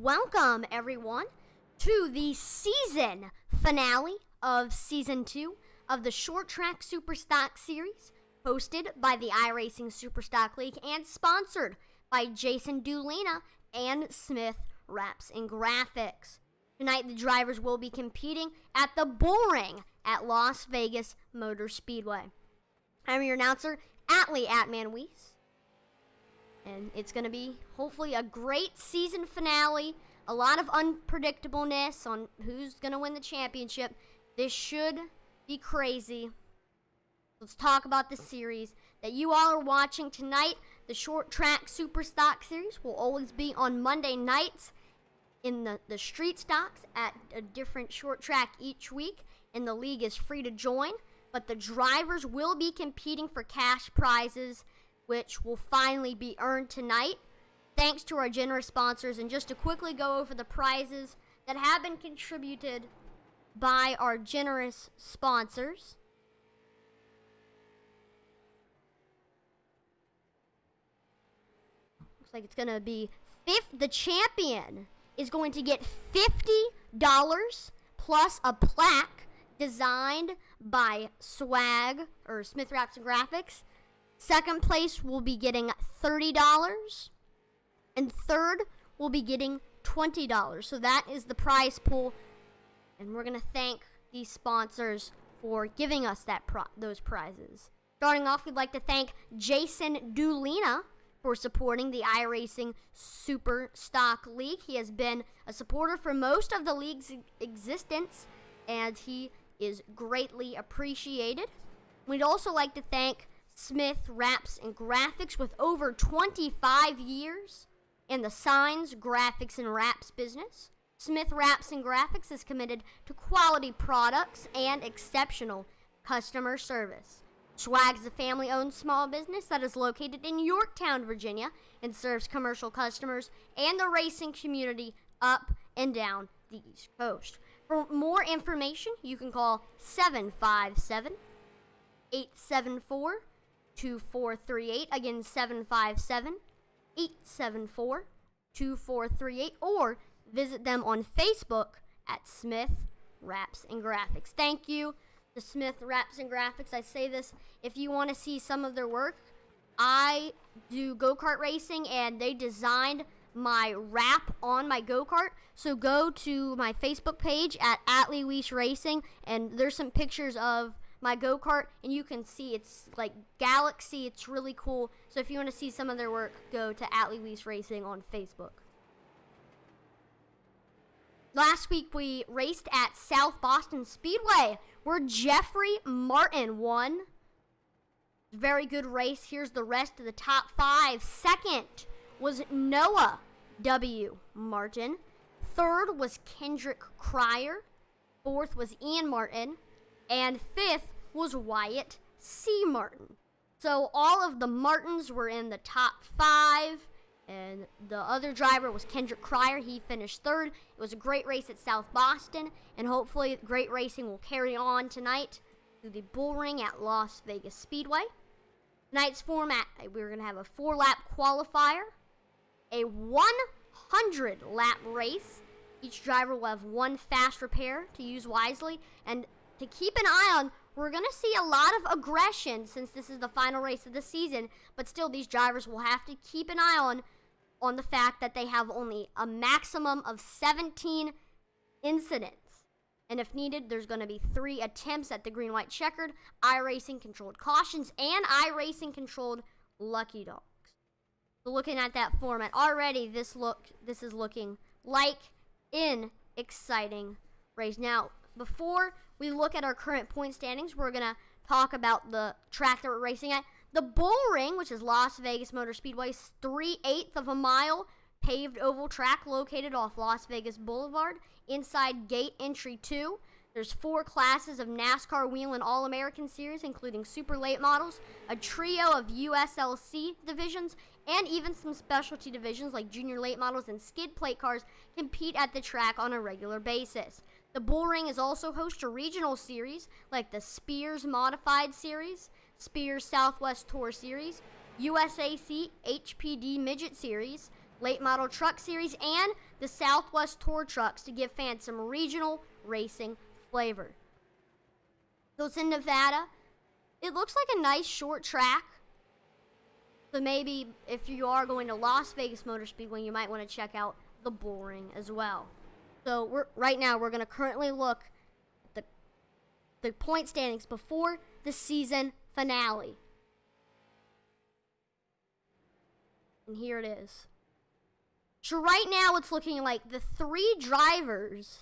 Welcome, everyone, to the season finale of Season 2 of the Short Track Superstock Series, hosted by the iRacing Superstock League and sponsored by Jason Dulina and Smith Wraps and Graphics. Tonight, the drivers will be competing at the Bull Ring at Las Vegas Motor Speedway. I'm your announcer, Atlee Atman-Weiss. And it's going to be, hopefully, a great season finale. A lot of unpredictableness on who's going to win the championship. This should be crazy. Let's talk about the series that you all are watching tonight. The Short Track Superstock Series will always be on Monday nights in the street stocks at a different short track each week. And the league is free to join. But the drivers will be competing for cash prizes, which will finally be earned tonight, thanks to our generous sponsors. And just to quickly go over the prizes that have been contributed by our generous sponsors. Looks like it's going to be the champion is going to get $50 plus a plaque designed by Swag or Smith Wraps and Graphics. Second place will be getting $30, and third will be getting $20. So that is the prize pool, and we're going to thank these sponsors for giving us those prizes. Starting off, we'd like to thank Jason Dulina for supporting the iRacing Superstock League. He has been a supporter for most of the league's existence, and he is greatly appreciated. We'd also like to thank Smith Wraps and Graphics with over 25 years in the signs, graphics, and wraps business. Smith Wraps and Graphics is committed to quality products and exceptional customer service. Swag is a family-owned small business that is located in Yorktown, Virginia, and serves commercial customers and the racing community up and down the East Coast. For more information, you can call 757-874-2438. Again, 757-874-2438, or visit them on Facebook at Smith Wraps and Graphics. Thank you to Smith Wraps and Graphics. I say this, if you want to see some of their work, I do go-kart racing, and they designed my wrap on my go-kart. So go to my Facebook page at Atlee Weiss Racing, and there's some pictures of my go-kart, and you can see it's like galaxy. It's really cool. So if you want to see some of their work, go to Atlee Weiss Racing on Facebook. Last week we raced at South Boston Speedway, where Jeffrey Martin won. Very good race. Here's the rest of the top five. Second was Noah W. Martin. Third was Kendrick Cryer. Fourth was Ian Martin. And fifth was Wyatt C. Martin. So all of the Martins were in the top five, and the other driver was Kendrick Cryer. He finished third. It was a great race at South Boston, and hopefully great racing will carry on tonight through the Bull Ring at Las Vegas Speedway. Tonight's format, we're going to have a 4-lap qualifier, a 100-lap race. Each driver will have one fast repair to use wisely, and to keep an eye on, we're going to see a lot of aggression since this is the final race of the season, but still these drivers will have to keep an eye on the fact that they have only a maximum of 17 incidents. And if needed, there's going to be 3 attempts at the green-white checkered, iRacing controlled cautions, and iRacing controlled lucky dogs. So looking at that format already, this is looking like an exciting race. Now, before we look at our current point standings, we're going to talk about the track that we're racing at. The Bull Ring, which is Las Vegas Motor Speedway's 3/8 of a mile paved oval track located off Las Vegas Boulevard inside gate entry 2. There's 4 classes of NASCAR Wheel and All-American Series, including super late models, a trio of USLC divisions, and even some specialty divisions like junior late models and skid plate cars compete at the track on a regular basis. The Bull Ring is also host to regional series like the Spears Modified Series, Spears Southwest Tour Series, USAC HPD Midget Series, Late Model Truck Series, and the Southwest Tour Trucks to give fans some regional racing flavor. So it's in Nevada. It looks like a nice short track. So maybe if you are going to Las Vegas Motor Speedway, you might want to check out the Bullring as well. So right now we're going to currently look at the point standings before the season finale. And here it is. So right now it's looking like the 3 drivers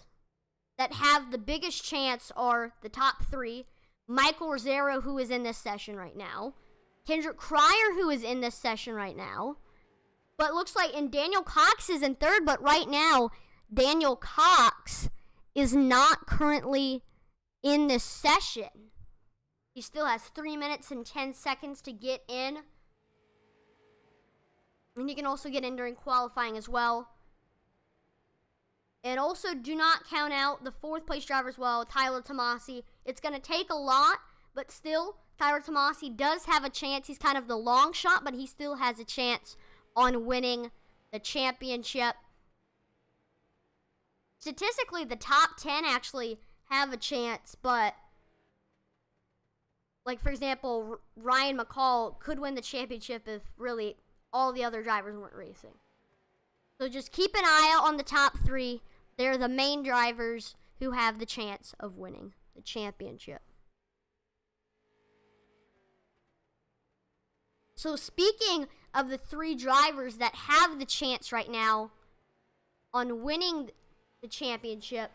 that have the biggest chance are the top 3. Michael Rosero, who is in this session right now. Kendrick Cryer, who is in this session right now. But it looks like, and Daniel Cox is in 3rd, but right now, Daniel Cox is not currently in this session. He still has 3 minutes and 10 seconds to get in. And you can also get in during qualifying as well. And also do not count out the 4th place driver as well, Tyler Tomasi. It's going to take a lot, but still, Tyler Tomasi does have a chance. He's kind of the long shot, but he still has a chance on winning the championship. Statistically, the top 10 actually have a chance, but like, for example, Ryan McCall could win the championship if really all the other drivers weren't racing. So just keep an eye out on the top 3. They're the main drivers who have the chance of winning the championship. So speaking of the 3 drivers that have the chance right now on winning the championship,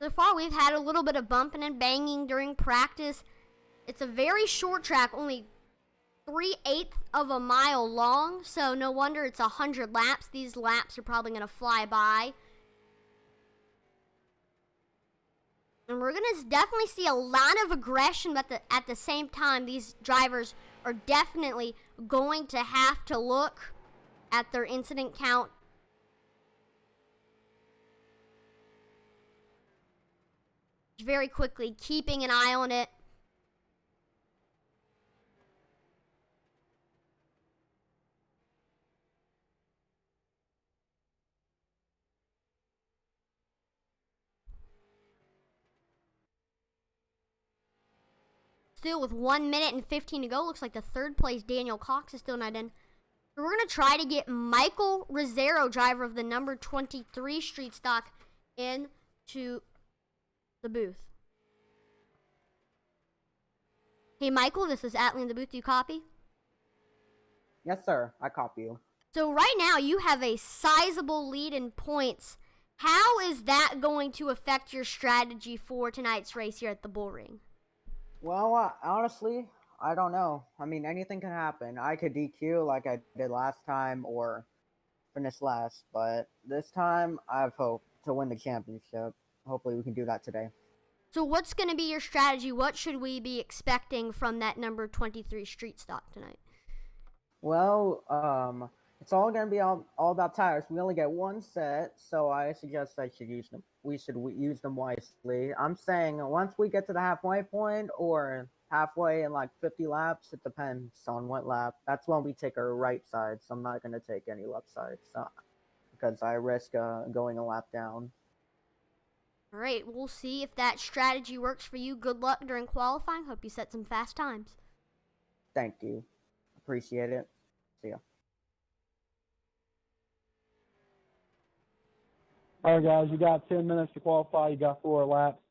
so far we've had a little bit of bumping and banging during practice. It's a very short track, only 3/8 of a mile long, so no wonder it's 100 laps. These laps are probably going to fly by. And we're going to definitely see a lot of aggression, but at the same time, these drivers are definitely going to have to look at their incident count. Very quickly, keeping an eye on it. Still with 1 minute and 15 to go. Looks like the 3rd place Daniel Cox is still not in. So we're going to try to get Michael Rosero, driver of the number 23 street stock, into the booth. Hey Michael, this is Atlee in the booth. Do you copy? Yes, sir. I copy you. So right now you have a sizable lead in points. How is that going to affect your strategy for tonight's race here at the Bullring? Well, honestly, I don't know. I mean, anything can happen. I could DQ like I did last time or finish last, but this time I have hope to win the championship. Hopefully we can do that today. So what's going to be your strategy? What should we be expecting from that number 23 street stock tonight? Well, it's all going to be all about tires. We only get 1 set, so I suggest we should use them wisely. I'm saying once we get to the halfway point or halfway in like 50 laps, it depends on what lap. That's when we take our right side, so I'm not going to take any left sides because I risk going a lap down. All right, we'll see if that strategy works for you. Good luck during qualifying. Hope you set some fast times. Thank you. Appreciate it. See ya. All right, guys, you got 10 minutes to qualify. You got 4 laps.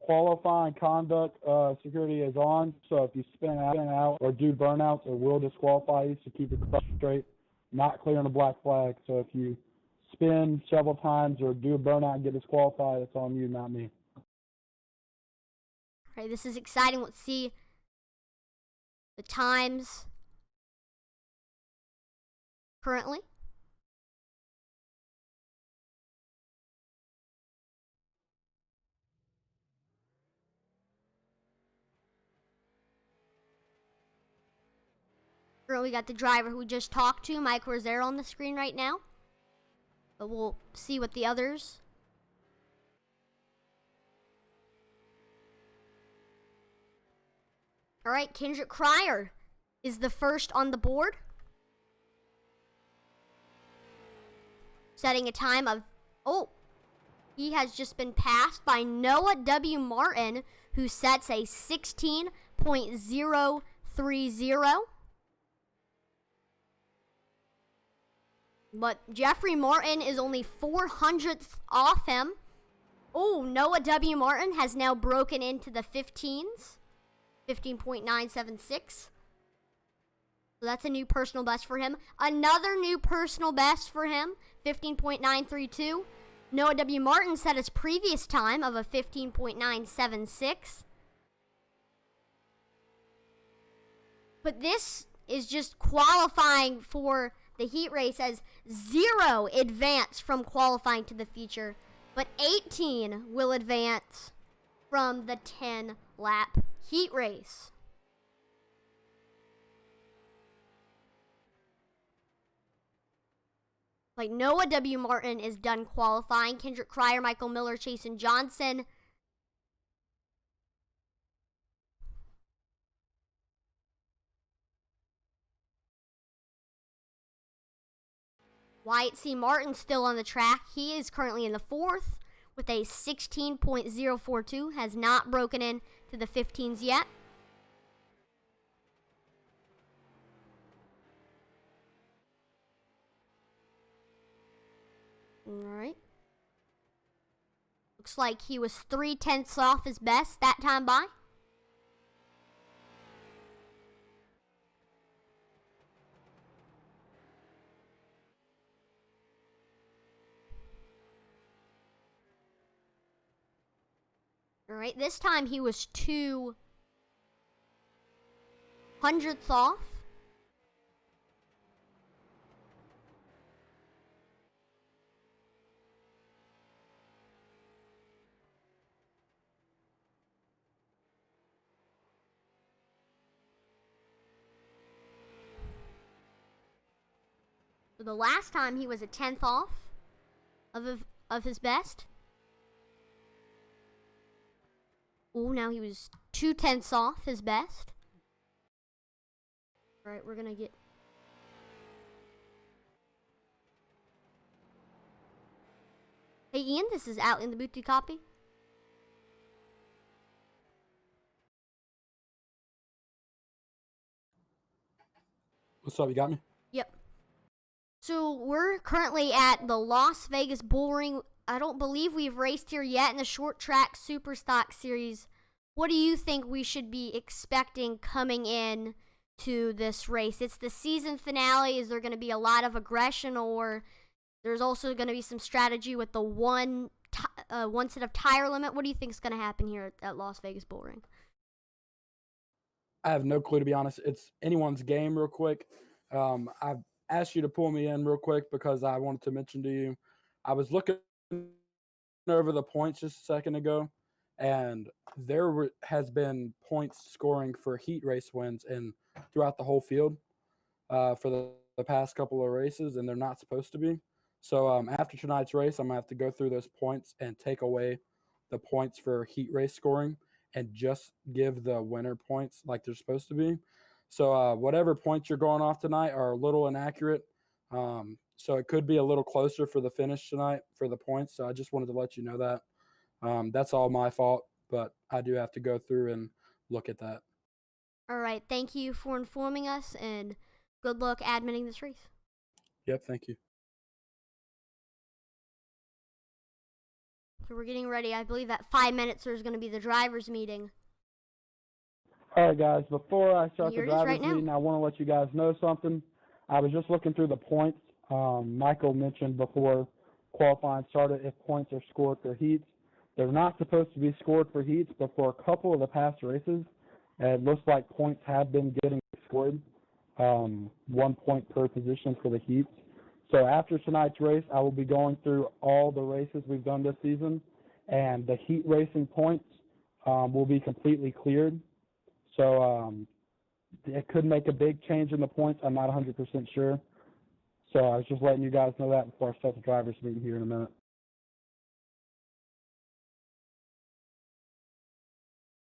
Qualifying conduct security is on, so if you spin out or do burnouts, it will disqualify you, so keep it straight. Not clearing a black flag, so if you spin several times or do a burnout and get disqualified, it's on you, not me. All right, this is exciting. Let's see the times currently. We got the driver who we just talked to, Mike Rosero, on the screen right now. But we'll see what the others All right, Kendrick Cryer is the first on the board, setting a time of, he has just been passed by Noah W. Martin, who sets a 16.030. But Jeffrey Martin is only 400th off him. Noah W. Martin has now broken into the 15s. 15.976. So that's a new personal best for him. Another new personal best for him, 15.932. Noah W. Martin set his previous time of a 15.976. But this is just qualifying for the heat race, as 0 advance from qualifying to the feature, but 18 will advance from the 10-lap heat race. Like, Noah W. Martin is done qualifying. Kendrick Cryer, Michael Miller, Chasen Johnson. Wyatt C. Martin still on the track. He is currently in the 4th with a 16.042. Has not broken in to the 15s yet. Alright. Looks like he was 0.3 off his best that time by. Alright, this time he was 2 hundredths off. So the last time he was a 10th off of his best. Now he was 0.2 off his best. Alright, we're gonna get... Hey Ian, this is Out in the Booth. Do you copy? What's up? You got me? Yep. So we're currently at the Las Vegas Bull Ring. I don't believe we've raced here yet in the short track super stock series. What do you think we should be expecting coming in to this race? It's the season finale. Is there going to be a lot of aggression, or there's also going to be some strategy with the one set of tire limit? What do you think is going to happen here at Las Vegas Bull Ring? I have no clue, to be honest. It's anyone's game real quick. I've asked you to pull me in real quick because I wanted to mention to you, I was looking over the points just a second ago, and there has been points scoring for heat race wins and throughout the whole field for the past couple of races, and they're not supposed to be. So after tonight's race, I'm going to have to go through those points and take away the points for heat race scoring and just give the winner points like they're supposed to be. So whatever points you're going off tonight are a little inaccurate. So it could be a little closer for the finish tonight for the points. So I just wanted to let you know that. That's all my fault, but I do have to go through and look at that. All right. Thank you for informing us, and good luck admitting this race. Yep, thank you. So we're getting ready. I believe that 5 minutes there's going to be the drivers' meeting. All right, guys, before I start Here the it is drivers' right now. meeting, I want to let you guys know something. I was just looking through the points. Michael mentioned before qualifying started, if points are scored for heats, they're not supposed to be scored for heats, but for a couple of the past races, it looks like points have been getting scored, 1 point per position for the heats. So after tonight's race, I will be going through all the races we've done this season, and the heat racing points will be completely cleared. So it could make a big change in the points. I'm not 100% sure. So I was just letting you guys know that before I start the drivers' meeting here in a minute.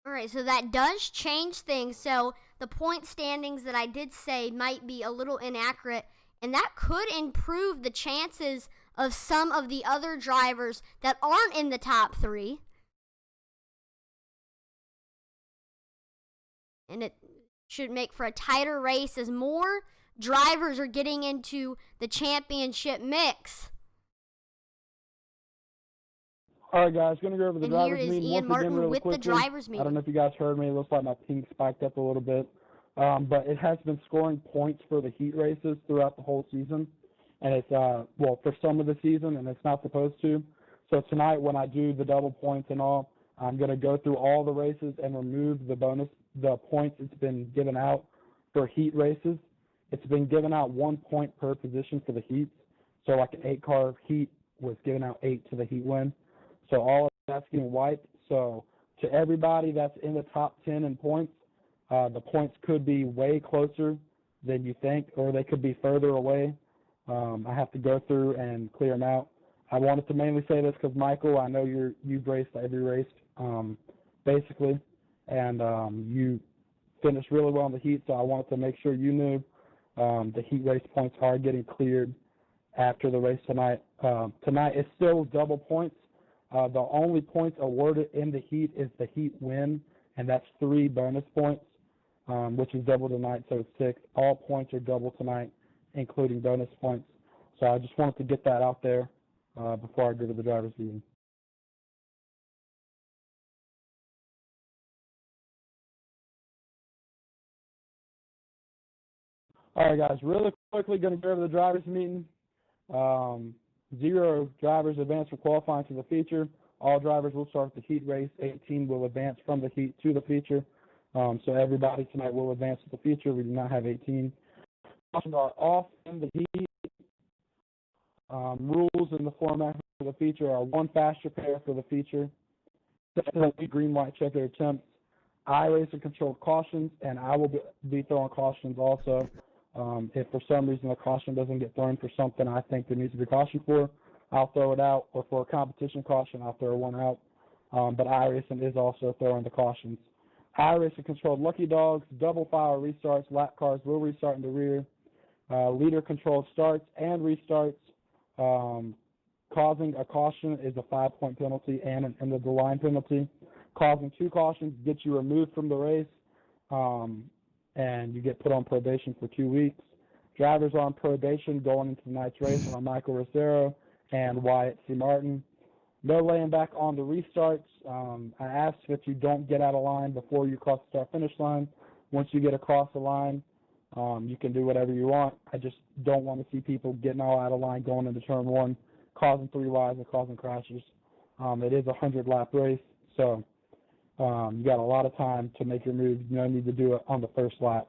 All right, so that does change things. So the point standings that I did say might be a little inaccurate, and that could improve the chances of some of the other drivers that aren't in the top 3. And it should make for a tighter race as more drivers are getting into the championship mix. All right, guys, going to go over the And here drivers is meeting Ian once again Martin really with the quickly. drivers I don't know meeting. if you guys heard me. It looks like my ping spiked up a little bit. But it has been scoring points for the heat races throughout the whole season. And it's, well, for some of the season, and it's not supposed to. So tonight when I do the double points and all, I'm going to go through all the races and remove the points it's been given out for heat races. It's been given out 1 point per position for the heats. So like an 8-car heat was given out 8 to the heat win. So all of that's getting wiped. So to everybody that's in the top 10 in points, the points could be way closer than you think, or they could be further away. I have to go through and clear them out. I wanted to mainly say this because, Michael, I know you've raced every race, basically, and you finished really well in the heat, so I wanted to make sure you knew the heat race points are getting cleared after the race tonight. Tonight is still double points. The only points awarded in the heat is the heat win, and that's 3 bonus points, which is double tonight, so it's 6. All points are double tonight, including bonus points. So I just wanted to get that out there before I go to the driver's meeting. All right, guys, really quickly going to go over the driver's meeting. 0 drivers advance from qualifying to the feature. All drivers will start the heat race. 18 will advance from the heat to the feature. So everybody tonight will advance to the feature. We do not have 18. Cautions are off in the heat. Rules in the format for the feature are 1 faster pair for the feature, 7 green, white checker attempts, iRacing controlled cautions, and I will be throwing cautions also. If for some reason a caution doesn't get thrown for something I think there needs to be caution for, I'll throw it out, or for a competition caution, I'll throw one out. But iRacing is also throwing the cautions. iRacing controlled lucky dogs, double file restarts, lap cars will restart in the rear. Leader controlled starts and restarts. Causing a caution is a 5-point penalty and an end of the line penalty. Causing 2 cautions gets you removed from the race, and you get put on probation for 2 weeks. Drivers on probation going into tonight's race are Michael Rosero and Wyatt C. Martin. No laying back on the restarts. I asked that you don't get out of line before you cross the start-finish line. Once you get across the line, you can do whatever you want. I just don't want to see people getting all out of line going into turn 1, causing 3 wides and causing crashes. It is a 100-lap race, so you got a lot of time to make your moves. You don't need to do it on the first lap.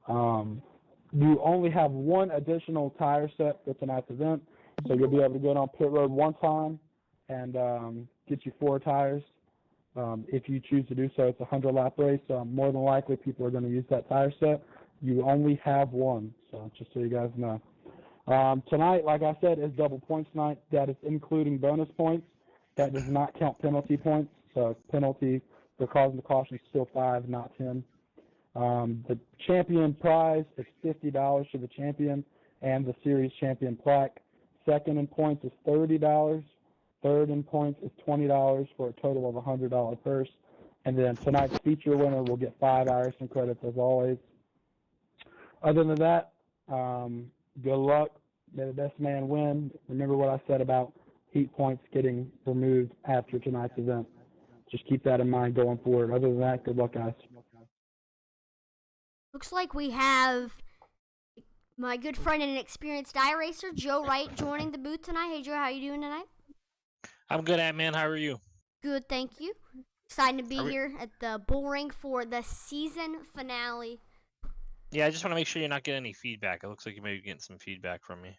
You only have 1 additional tire set for tonight's event, so you'll be able to go down pit road 1 time and get you 4 tires. If you choose to do so, it's a 100-lap race. More than likely, people are going to use that tire set. You only have 1, so just so you guys know. Tonight, like I said, is double points night. That is including bonus points. That does not count penalty points. So penalty for causing the caution is still 5, not 10. The champion prize is $50 for the champion and the series champion plaque. Second in points is $30. Third in points is $20 for a total of $100 purse. And then tonight's feature winner will get 5 iRacing credits as always. Other than that, good luck. May the best man win. Remember what I said about heat points getting removed after tonight's event. Just keep that in mind going forward. Other than that, good luck, guys. Looks like we have my good friend and experienced iRacer, Joe Wright, joining the booth tonight. Hey, Joe, how you doing tonight? I'm good, man. How are you? Good, thank you. Excited to be here at the bull ring for the season finale. Yeah, I just want to make sure you're not getting any feedback. It looks like you may be getting some feedback from me.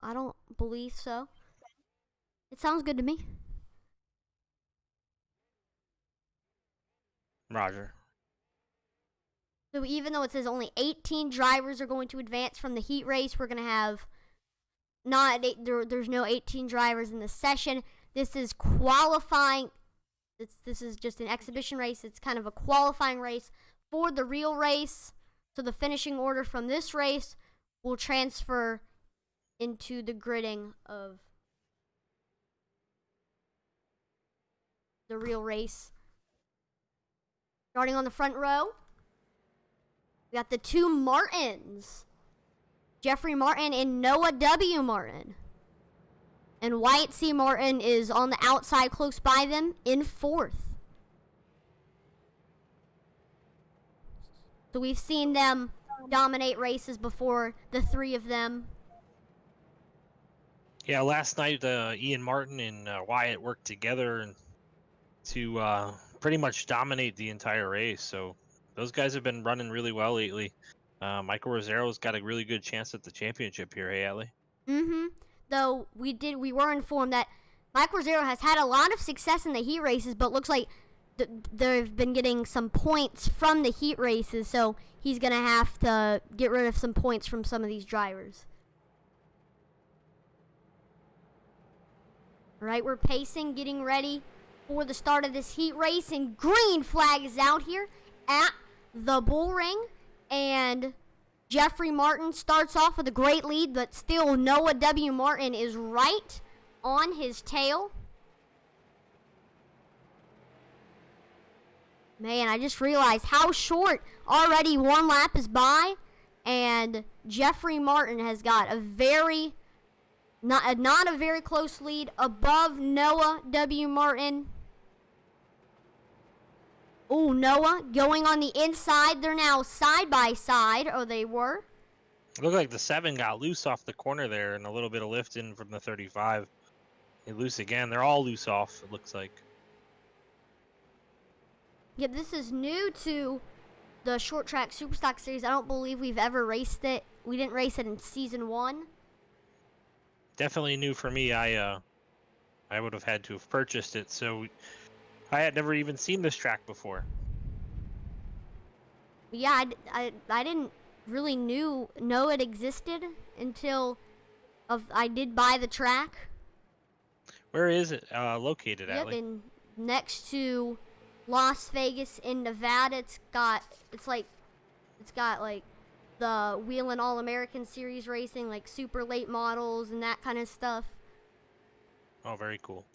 I don't believe so. It sounds good to me. Roger. So even though it says only 18 drivers are going to advance from the heat race, we're going to have there's no 18 drivers in the session. This is qualifying. This is just an exhibition race. It's kind of a qualifying race for the real race. So the finishing order from this race will transfer into the gridding of the real race. Starting on the front row, we got the two Martins, Jeffrey Martin and Noah W. Martin. And Wyatt C. Martin is on the outside close by them in fourth. So we've seen them dominate races before, the three of them. Yeah, last night Ian Martin and Wyatt worked together to pretty much dominate the entire race. So those guys have been running really well lately. Michael Rosero's got a really good chance at the championship here, hey, Allie? Mm-hmm. Though we were informed that Mike Rosero has had a lot of success in the heat races, but looks like they've been getting some points from the heat races, so he's going to have to get rid of some points from some of these drivers. All right, we're pacing, getting ready for the start of this heat race, and green flag is out here at the bull ring, and Jeffrey Martin starts off with a great lead, but still Noah W. Martin is right on his tail. Man, I just realized how short already one lap is by, and Jeffrey Martin has got a not a very close lead above Noah W. Martin. Oh, Noah going on the inside. They're now side by side, or they were. It looked like the 7 got loose off the corner there and a little bit of lift in from the 35. They loose again. They're all loose off, it looks like. Yeah, this is new to the Short Track Superstock Series. I don't believe we've ever raced it. We didn't race it in Season 1. Definitely new for me. I would have had to have purchased it, so I had never even seen this track before. Yeah, I didn't really know it existed until I did buy the track. Where is it located, Yep, Allie? and next to Las Vegas in Nevada. It's got like the Wheelin' All-American Series racing, like super late models and that kind of stuff. Oh, very cool.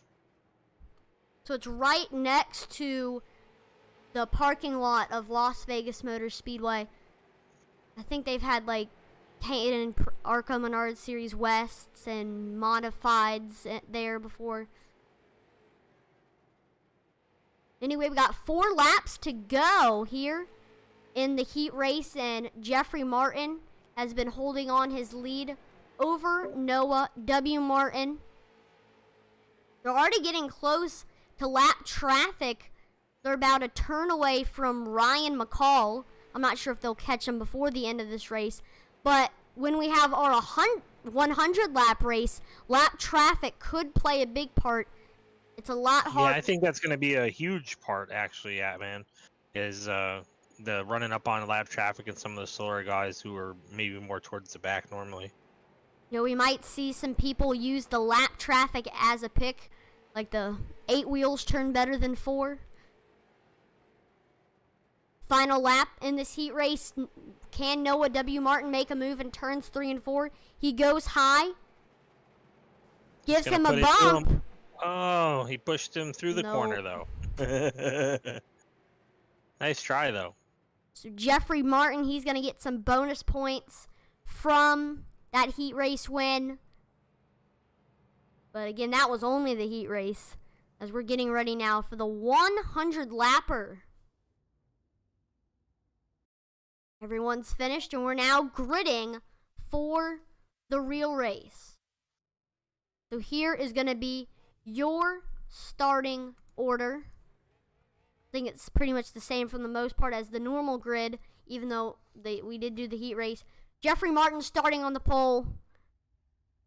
So it's right next to the parking lot of Las Vegas Motor Speedway. I think they've had like Hayden and Arco Menard Series Wests and modifieds there before. Anyway, we got 4 laps to go here in the heat race, and Jeffrey Martin has been holding on his lead over Noah W. Martin. They're already getting close to lap traffic. They're about a turn away from Ryan McCall. I'm not sure if they'll catch him before the end of this race, but when we have our 100 lap race, lap traffic could play a big part. It's a lot hard. Yeah, I think that's going to be a huge part, actually, yeah, man, is the running up on lap traffic and some of the slower guys who are maybe more towards the back normally. You know, we might see some people use the lap traffic as a pick, like the 8 wheels turn better than 4. Final lap in this heat race. Can Noah W. Martin make a move in turns 3 and 4? He goes high. Gives him a bump. Oh, he pushed him through the No. corner, though. Nice try, though. So Jeffrey Martin, he's going to get some bonus points from that heat race win. But again, that was only the heat race, as we're getting ready now for the 100 lapper. Everyone's finished, and we're now gridding for the real race. So here is going to be your starting order. I think it's pretty much the same for the most part as the normal grid, even though we did do the heat race. Jeffrey Martin starting on the pole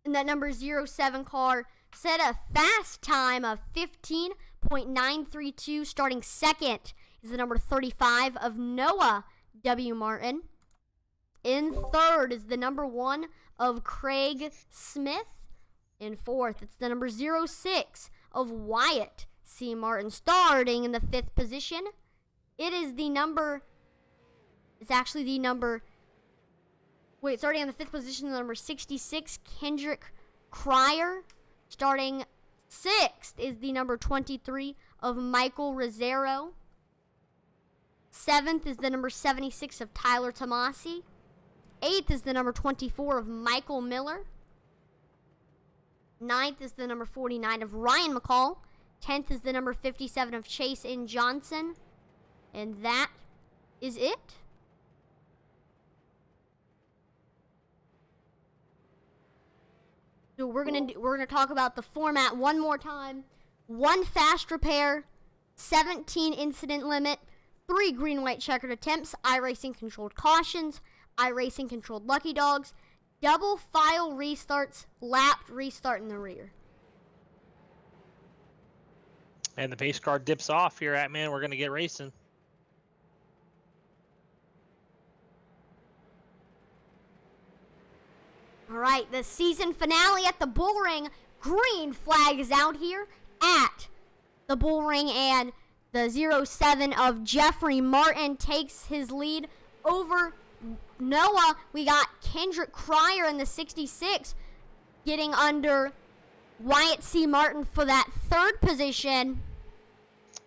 in that number 07 car. Set a fast time of 15.932. Starting second is the number 35 of Noah W. Martin. In third is the number 1 of Craig Smith. In fourth, it's the number 06 of Wyatt C. Martin. Starting in the 5th position, it's actually the number, starting in the 5th position, the number 66, Kendrick Cryer. Starting 6th is the number 23 of Michael Rizzero. 7th is the number 76 of Tyler Tomasi. 8th is the number 24 of Michael Miller. 9th is the number 49 of Ryan McCall. 10th is the number 57 of Chase N. Johnson. And that is it. So we're gonna talk about the format one more time. 1 fast repair, 17 incident limit, 3 green-white checkered attempts, iRacing controlled cautions, iRacing controlled lucky dogs, double file restarts, lapped restart in the rear. And the pace car dips off here at man. We're gonna get racing. All right, the season finale at the Bull Ring. Green flag is out here at the Bull Ring, and the 07 of Jeffrey Martin takes his lead over Noah. We got Kendrick Cryer in the 66 getting under Wyatt C. Martin for that 3rd position.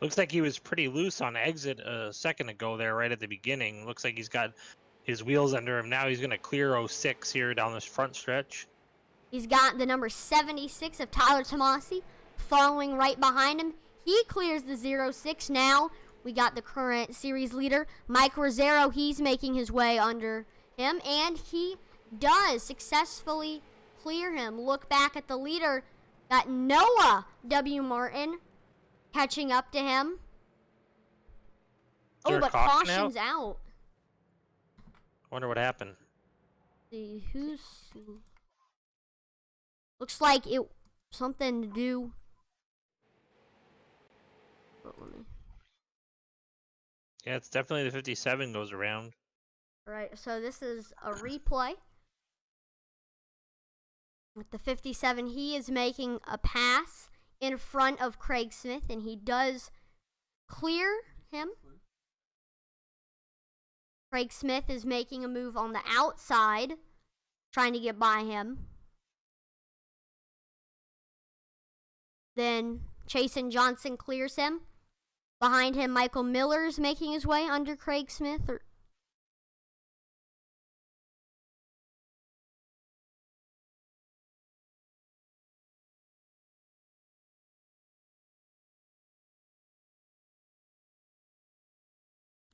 Looks like he was pretty loose on exit a second ago there, right at the beginning. Looks like he's got his wheels under him now. He's going to clear 06 here down this front stretch. He's got the number 76 of Tyler Tomasi following right behind him. He clears the 06 now. We got the current series leader, Mike Rizzero. He's making his way under him, and he does successfully clear him. Look back at the leader. Got Noah W. Martin catching up to him. Is there Oh, a but caution caution's out. Wonder what happened. See who's. Looks like it something to do. Yeah, it's definitely the 57 goes around. Alright, so this is a replay. With the 57, he is making a pass in front of Craig Smith, and he does clear him. Craig Smith is making a move on the outside, trying to get by him. Then Chase N. Johnson clears him. Behind him, Michael Miller's making his way under Craig Smith.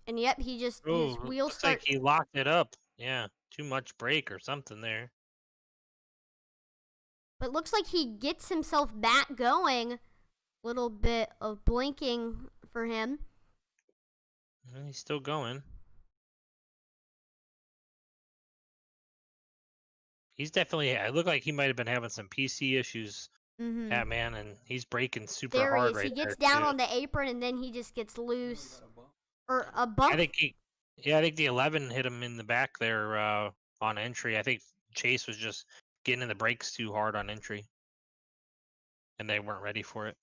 And yep, his wheels looks start. like he locked it up. Yeah, too much brake or something there. But looks like he gets himself back going. Little bit of blinking for him. And he's still going. He's definitely. It looked like he might have been having some PC issues. Yeah, man, and he's braking super there hard he is. right He gets there, down too. on the apron, and then he just gets loose. Or a bump. I think the 11 hit him in the back there on entry. I think Chase was just getting in the brakes too hard on entry, and they weren't ready for it.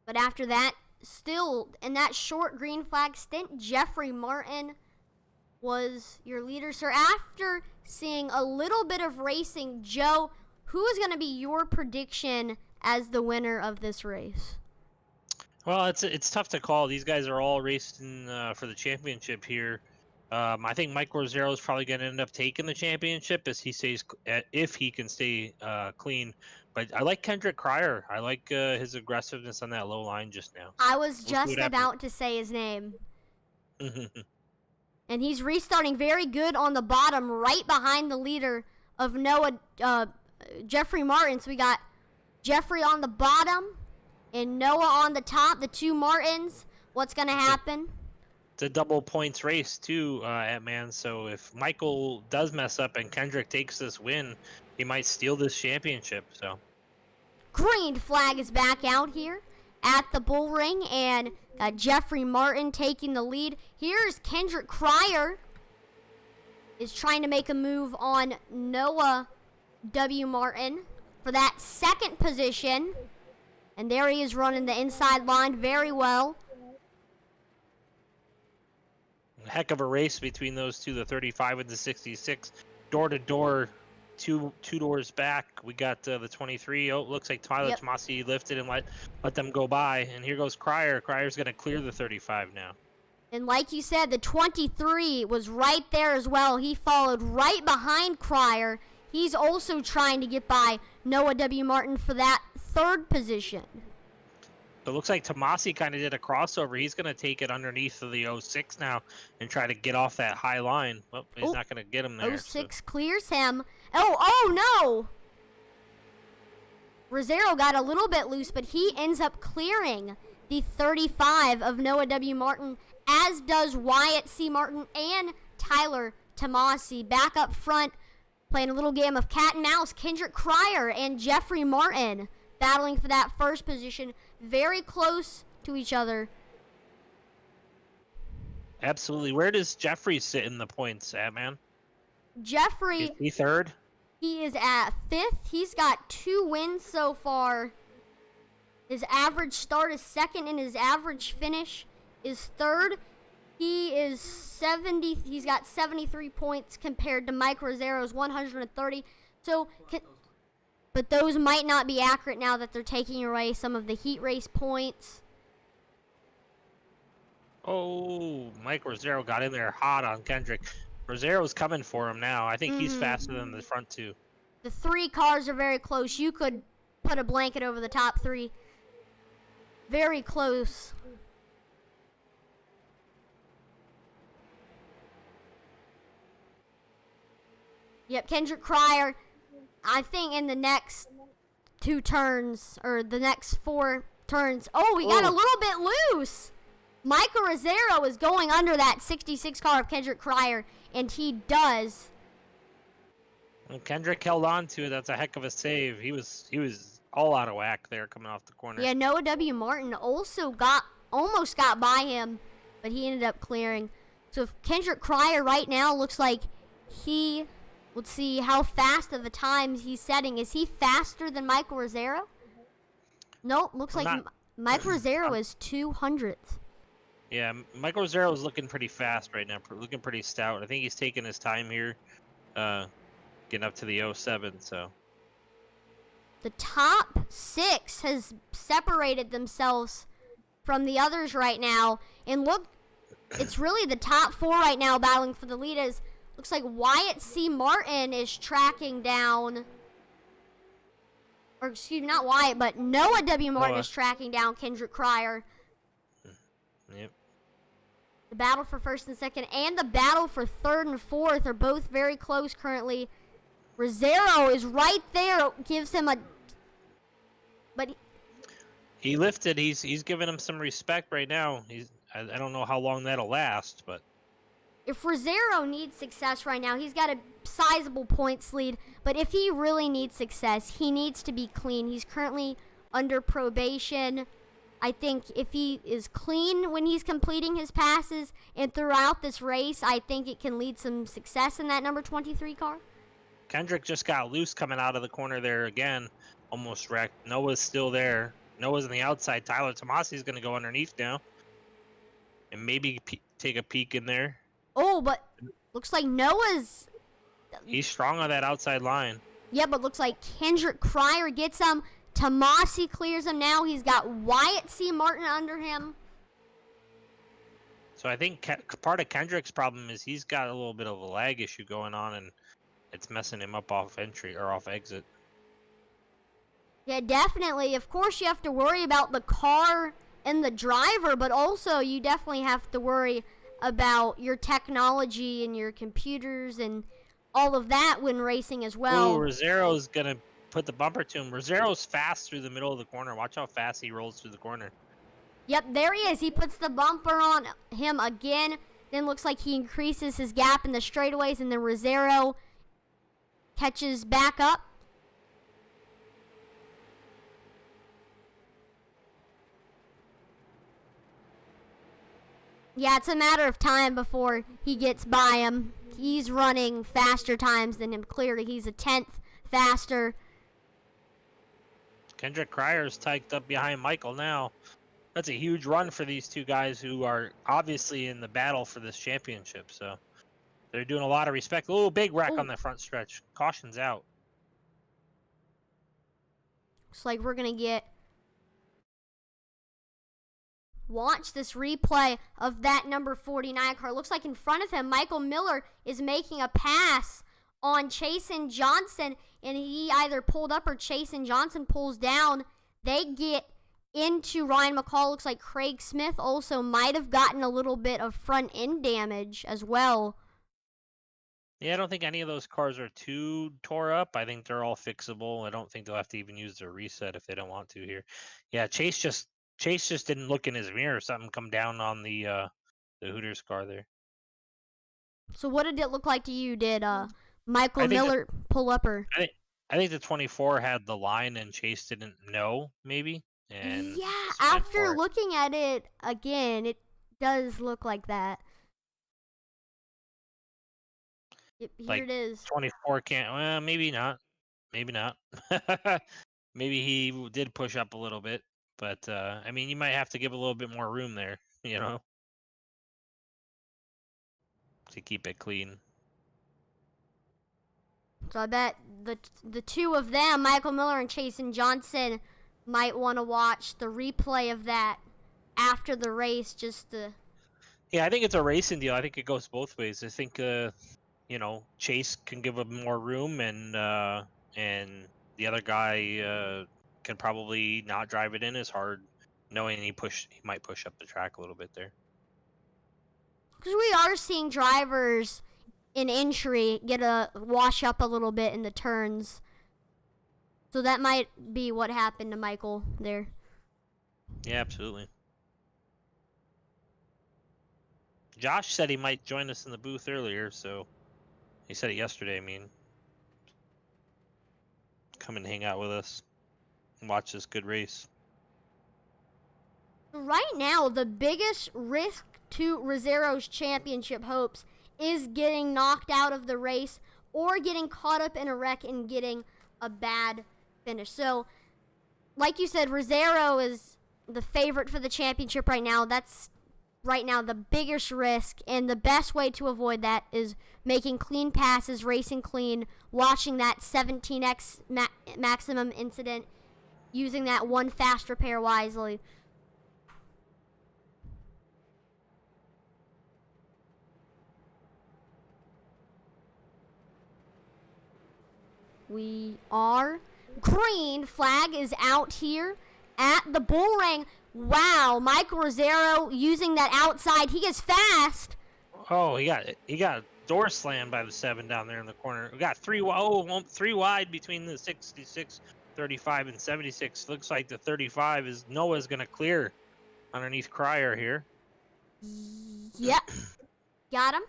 But after that, still in that short green flag stint, Jeffrey Martin was your leader. Sir, after seeing a little bit of racing, Joe, who is going to be your prediction as the winner of this race? Well, it's tough to call. These guys are all racing for the championship here. I think Mike Rizzero is probably going to end up taking the championship as he stays, if he can stay clean. But I like Kendrick Cryer. I like his aggressiveness on that low line just now. I was just about to say his name. And he's restarting very good on the bottom, right behind the leader of Noah, Jeffrey Martin. So we got Jeffrey on the bottom and Noah on the top, the two Martins. What's going to happen? It's a double points race too, at man. So if Michael does mess up and Kendrick takes this win, he might steal this championship. So green flag is back out here at the bull ring, and Jeffrey Martin taking the lead. Here's Kendrick Cryer is trying to make a move on Noah W. Martin for that second position. And there he is running the inside line very well. Heck of a race between those two, the 35 and the 66. Door to door, two doors back. We got the 23. Oh, looks like Tyler Tomasi lifted and let them go by. And here goes Cryer. Cryer's going to clear the 35 now. And like you said, the 23 was right there as well. He followed right behind Cryer. He's also trying to get by Noah W. Martin for that third position. It looks like Tomasi kind of did a crossover. He's going to take it underneath of the 06 now and try to get off that high line. Well, he's not going to get him there. 06 clears him. Oh no! Rosero got a little bit loose, but he ends up clearing the 35 of Noah W. Martin, as does Wyatt C. Martin and Tyler Tomasi. Back up front, playing a little game of cat and mouse. Kendrick Cryer and Jeffrey Martin battling for that first position, very close to each other. Absolutely. Where does Jeffrey sit in the points at, man? Jeffrey, Is he third? he is at 5th. He's got 2 wins so far. His average start is 2nd, and his average finish is 3rd. He's got 73 points compared to Mike Rosero's 130. But those might not be accurate now that they're taking away some of the heat race points. Oh, Mike Rosero got in there hot on Kendrick. Rosero's coming for him now. I think he's faster than the front two. The 3 cars are very close. You could put a blanket over the top 3. Very close. Yep, Kendrick Cryer, I think in the next 2 turns, or the next 4 turns. Oh, he got a little bit loose. Michael Rosero is going under that 66 car of Kendrick Cryer, and he does. And Kendrick held on to it. That's a heck of a save. He was all out of whack there coming off the corner. Yeah, Noah W. Martin also almost got by him, but he ended up clearing. So if Kendrick Cryer right now looks like let's see how fast of the times he's setting. Is he faster than Michael Rosero? Nope, looks like Michael Rosero is 200th. Yeah, Michael Rosero is looking pretty fast right now, looking pretty stout. I think he's taking his time here, getting up to the 07, so. The top 6 has separated themselves from the others right now. And look, it's really the top 4 right now battling for the lead. Looks like Wyatt C. Martin is tracking down, or excuse me, not Wyatt, but Noah W. Martin is tracking down Kendrick Cryer. Yep. The battle for 1st and 2nd and the battle for 3rd and 4th are both very close currently. Rosero is right there, gives him but he lifted. He's giving him some respect right now. I don't know how long that'll last, but if Rosero needs success right now, he's got a sizable points lead, but if he really needs success, he needs to be clean. He's currently under probation. I think if he is clean when he's completing his passes and throughout this race, I think it can lead some success in that number 23 car. Kendrick just got loose coming out of the corner there again, almost wrecked. Noah's still there. Noah's on the outside. Tyler Tomasi's going to go underneath now and maybe take a peek in there. Oh, but looks like Noah's... He's strong on that outside line. Yeah, but looks like Kendrick Cryer gets him. Tomasi clears him now. He's got Wyatt C. Martin under him. So I think part of Kendrick's problem is he's got a little bit of a lag issue going on, and it's messing him up off entry or off exit. Yeah, definitely. Of course, you have to worry about the car and the driver, but also you definitely have to worry about your technology and your computers and all of that when racing as well. Oh, Rosero's going to put the bumper to him. Rosero's fast through the middle of the corner. Watch how fast he rolls through the corner. Yep, there he is. He puts the bumper on him again. Then looks like he increases his gap in the straightaways, and then Rosero catches back up. Yeah, it's a matter of time before he gets by him. He's running faster times than him. Clearly, he's a 10th faster. Kendrick Cryer's tiked up behind Michael now. That's a huge run for these two guys who are obviously in the battle for this championship. So they're doing a lot of respect. A little big wreck on the front stretch. Caution's out. Looks like we're going to get... Watch this replay of that number 49 car. Looks like in front of him, Michael Miller is making a pass on Chasen Johnson, and he either pulled up or Chasen Johnson pulls down. They get into Ryan McCall. Looks like Craig Smith also might have gotten a little bit of front end damage as well. Yeah, I don't think any of those cars are too tore up. I think they're all fixable. I don't think they'll have to even use their reset if they don't want to here. Yeah, Chase just didn't look in his mirror. Something come down on the Hooters car there. So what did it look like to you? Did Michael Miller pull up or? I think the 24 had the line and Chase didn't know, maybe. And yeah, after looking at it again, it does look like that. Here it is. 24 can't. Well, maybe not. Maybe not. Maybe he did push up a little bit, but I mean, you might have to give a little bit more room there, you know, to keep it clean. So I bet the two of them, Michael Miller and Chasen Johnson, might want to watch the replay of that after the race, just to. Yeah, I think it's a racing deal. I think it goes both ways. I think you know, Chase can give him more room, and the other guy can probably not drive it in as hard, knowing he might push up the track a little bit there. Because we are seeing drivers in entry get a wash up a little bit in the turns, so that might be what happened to Michael there. Yeah, absolutely. Josh said he might join us in the booth earlier, so he said it yesterday. I mean, come and hang out with us and watch this good race. Right now, the biggest risk to Rosero's championship hopes is getting knocked out of the race or getting caught up in a wreck and getting a bad finish. So, like you said, Rosero is the favorite for the championship right now. That's right now the biggest risk, and the best way to avoid that is making clean passes, racing clean, watching that 17x maximum incident, using that one fast repair wisely. We are green. Flag is out here at the bull ring. Wow, Mike Rosero using that outside. He gets fast. Oh, he got door slammed by the 7 down there in the corner. We got three wide between the 66, 35, and 76. Looks like the 35 is Noah's going to clear underneath Cryer here. Yep. Got him.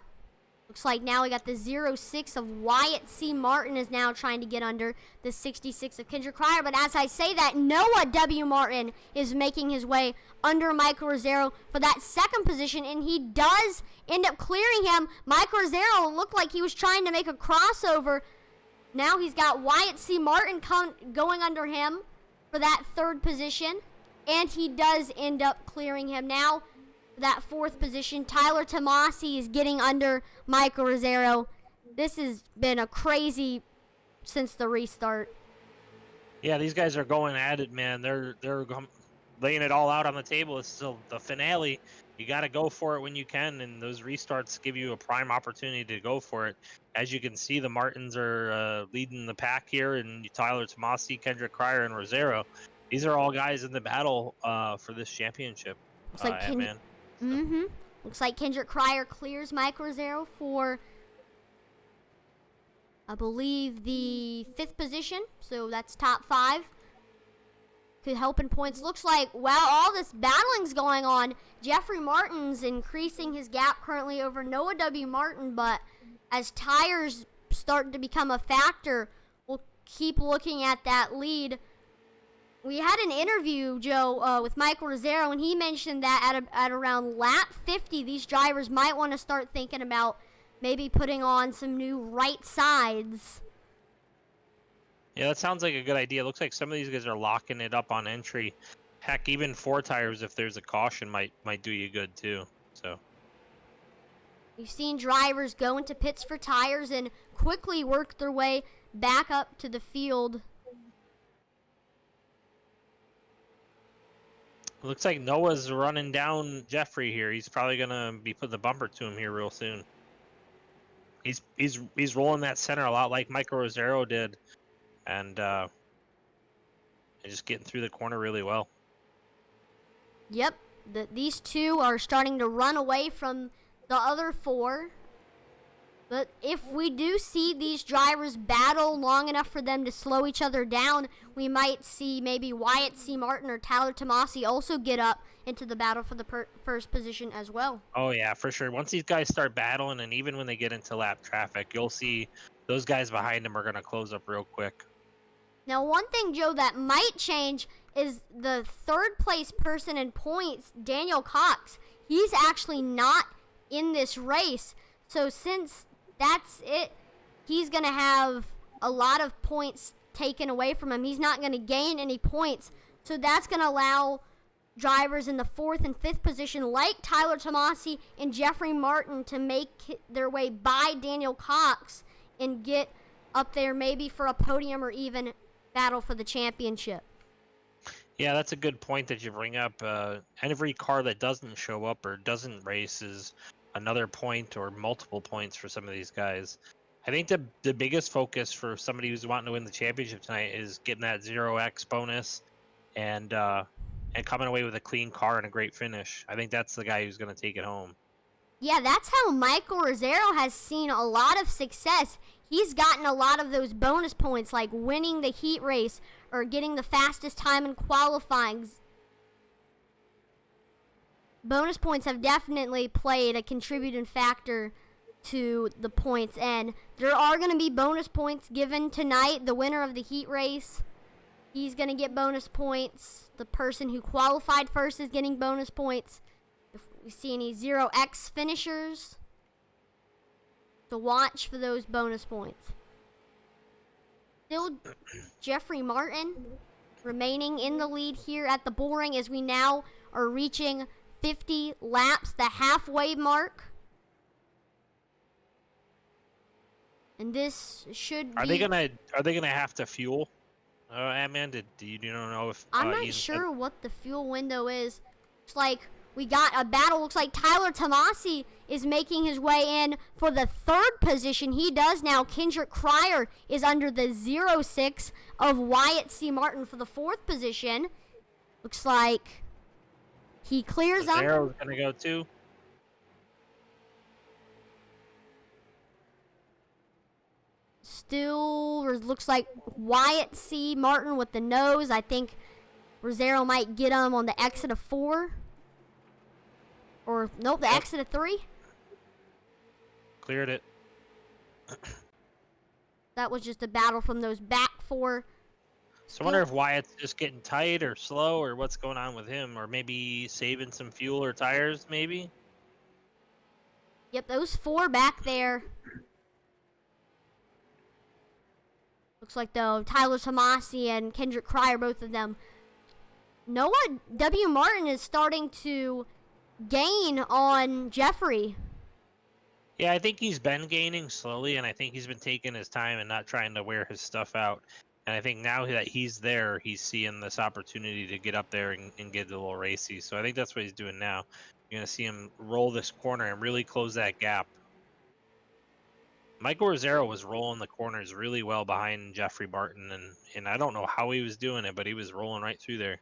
Looks like now we got the 06 of Wyatt C. Martin is now trying to get under the 66 of Kendrick Cryer. But as I say that, Noah W. Martin is making his way under Michael Rosero for that second position, and he does end up clearing him. Michael Rosero looked like he was trying to make a crossover. Now he's got Wyatt C. Martin going under him for that third position, and he does end up clearing him. Now that fourth position, Tyler Tomasi is getting under Michael Rosero. This has been a crazy since the restart. Yeah, these guys are going at it, man. They're laying it all out on the table. It's still the finale. You got to go for it when you can, and those restarts give you a prime opportunity to go for it. As you can see, the Martins are leading the pack here, and Tyler Tomasi, Kendrick Cryer, and Rosero. These are all guys in the battle for this championship. Looks like man. Looks like Kendrick Cryer clears Mike Rosero for, I believe, the 5th position. So that's top 5. Could help in points. Looks like, well, all this battling's going on. Jeffrey Martin's increasing his gap currently over Noah W. Martin, but as tires start to become a factor, we'll keep looking at that lead. We had an interview, Joe, with Michael Rosero, and he mentioned that at around lap 50, these drivers might want to start thinking about maybe putting on some new right sides. Yeah, that sounds like a good idea. Looks like some of these guys are locking it up on entry. Heck, even 4 tires if there's a caution might do you good too. So We've seen drivers go into pits for tires and quickly work their way back up to the field. looks like Noah's running down Jeffrey here. He's probably gonna be putting the bumper to him here real soon. He's rolling that center a lot like Michael Rosero did, and just getting through the corner really well. Yep, these two are starting to run away from the other 4. But if we do see these drivers battle long enough for them to slow each other down, we might see maybe Wyatt C. Martin or Tyler Tomasi also get up into the battle for the first position as well. Oh yeah, for sure. Once these guys start battling, and even when they get into lap traffic, you'll see those guys behind them are going to close up real quick. Now, one thing, Joe, that might change is the 3rd place person in points, Daniel Cox. He's actually not in this race. So since that's it, he's going to have a lot of points taken away from him. He's not going to gain any points. So that's going to allow drivers in the 4th and 5th position like Tyler Tomasi and Jeffrey Martin to make their way by Daniel Cox and get up there maybe for a podium or even battle for the championship. Yeah, that's a good point that you bring up. Every car that doesn't show up or doesn't race is another point or multiple points for some of these guys. I think the biggest focus for somebody who's wanting to win the championship tonight is getting that 0x bonus and coming away with a clean car and a great finish. I think that's the guy who's going to take it home. Yeah, that's how Michael Rosero has seen a lot of success. He's gotten a lot of those bonus points, like winning the heat race or getting the fastest time in qualifying. Bonus points have definitely played a contributing factor to the points, and there are going to be bonus points given tonight. The winner of the heat race, he's going to get bonus points. The person who qualified first is getting bonus points. If we see any 0x finishers, to watch for those bonus points. Still Jeffrey Martin remaining in the lead here at the bullring as we now are reaching 50 laps, the halfway mark. And this should Are be... they gonna have to fuel? Amanda, do you don't know if I'm not sure what the fuel window is. It's like we got a battle. Looks like Tyler Tomasi is making his way in for the 3rd position. He does now. Kendrick Cryer is under the 06 of Wyatt C. Martin for the 4th position. Looks like he clears up. Zero's gonna go too. Still looks like Wyatt C. Martin with the nose. I think Rosero might get him on the exit of 4. Or, nope, the exit of 3. Cleared it. That was just a battle from those back 4. So I wonder if Wyatt's just getting tight or slow or what's going on with him, or maybe saving some fuel or tires, maybe? Yep, those 4 back there. Looks like though Tyler Tomasi and Kendrick Cryer, both of them. Noah W. Martin is starting to gain on Jeffrey. Yeah, I think he's been gaining slowly, and I think he's been taking his time and not trying to wear his stuff out. And I think now that he's there, he's seeing this opportunity to get up there and get a little racy. So I think that's what he's doing now. You're going to see him roll this corner and really close that gap. Michael Rosero was rolling the corners really well behind Jeffrey Martin, and I don't know how he was doing it, but he was rolling right through there.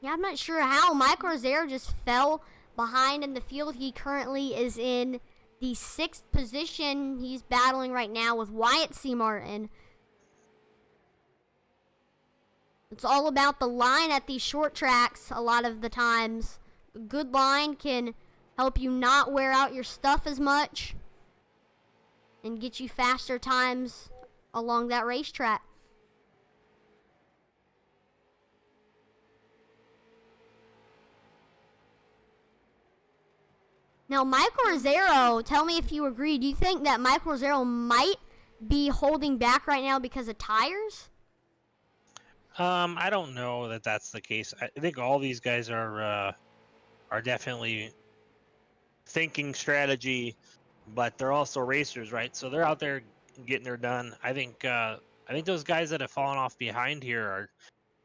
Yeah, I'm not sure how. Michael Rosero just fell behind in the field. He currently is in the 6th position. He's battling right now with Wyatt C. Martin. It's all about the line at these short tracks a lot of the times. A good line can help you not wear out your stuff as much and get you faster times along that racetrack. Now, Michael Rosero, tell me if you agree. Do you think that Michael Rosero might be holding back right now because of tires? I don't know that that's the case. I think all these guys are definitely thinking strategy, but they're also racers, right? So they're out there getting their done. I think those guys that have fallen off behind here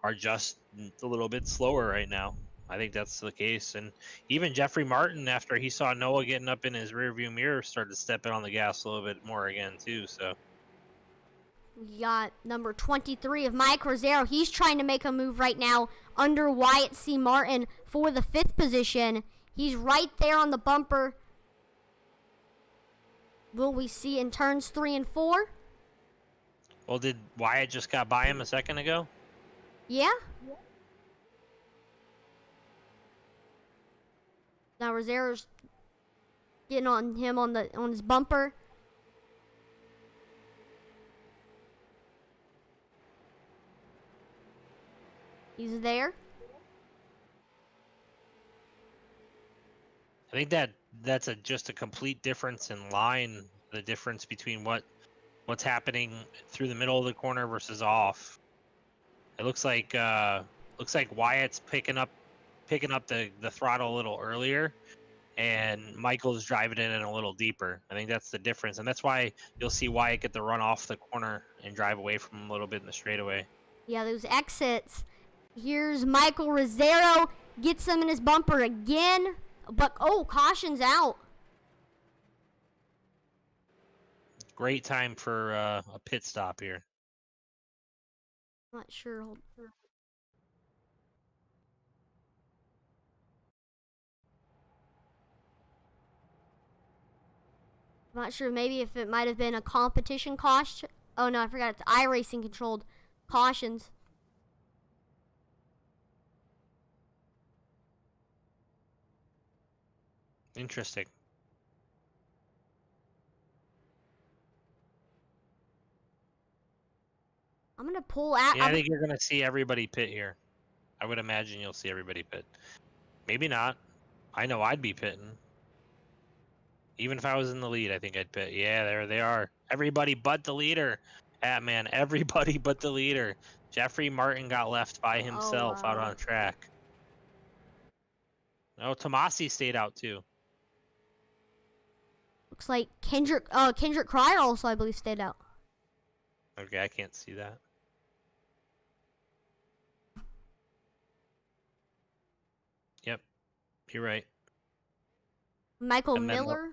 are just a little bit slower right now. I think that's the case. And even Jeffrey Martin, after he saw Noah getting up in his rearview mirror, started stepping on the gas a little bit more again too. So We got number 23 of Mike Rosero. He's trying to make a move right now under Wyatt C. Martin for the 5th position. He's right there on the bumper. Will we see in turns 3 and 4? well, did Wyatt just got by him a second ago? Yeah. Now Rosero's getting on him on his bumper. He's there. I think that's just a complete difference in line. The difference between what's happening through the middle of the corner versus off. It looks like Wyatt's picking up the throttle a little earlier, and Michael's driving it in a little deeper. I think that's the difference, and that's why you'll see Wyatt get the run off the corner and drive away from him a little bit in the straightaway. Yeah, those exits. Here's Michael Rosero. Gets him in his bumper again. But, oh, caution's out. Great time for a pit stop here. Not sure. I'm not sure. Maybe if it might have been a competition caution. Oh, no, I forgot. It's iRacing controlled cautions. Interesting. I'm going to pull out. Yeah, I think you're going to see everybody pit here. I would imagine you'll see everybody pit. Maybe not. I know I'd be pitting. Even if I was in the lead, I think I'd pit. Yeah, there they are. Everybody but the leader. Man, everybody but the leader. Jeffrey Martin got left by himself out on track. Oh, Tomasi stayed out too. Looks like Kendrick Cryer also, I believe, stayed out. Okay, I can't see that. Yep, you're right. Michael And then Miller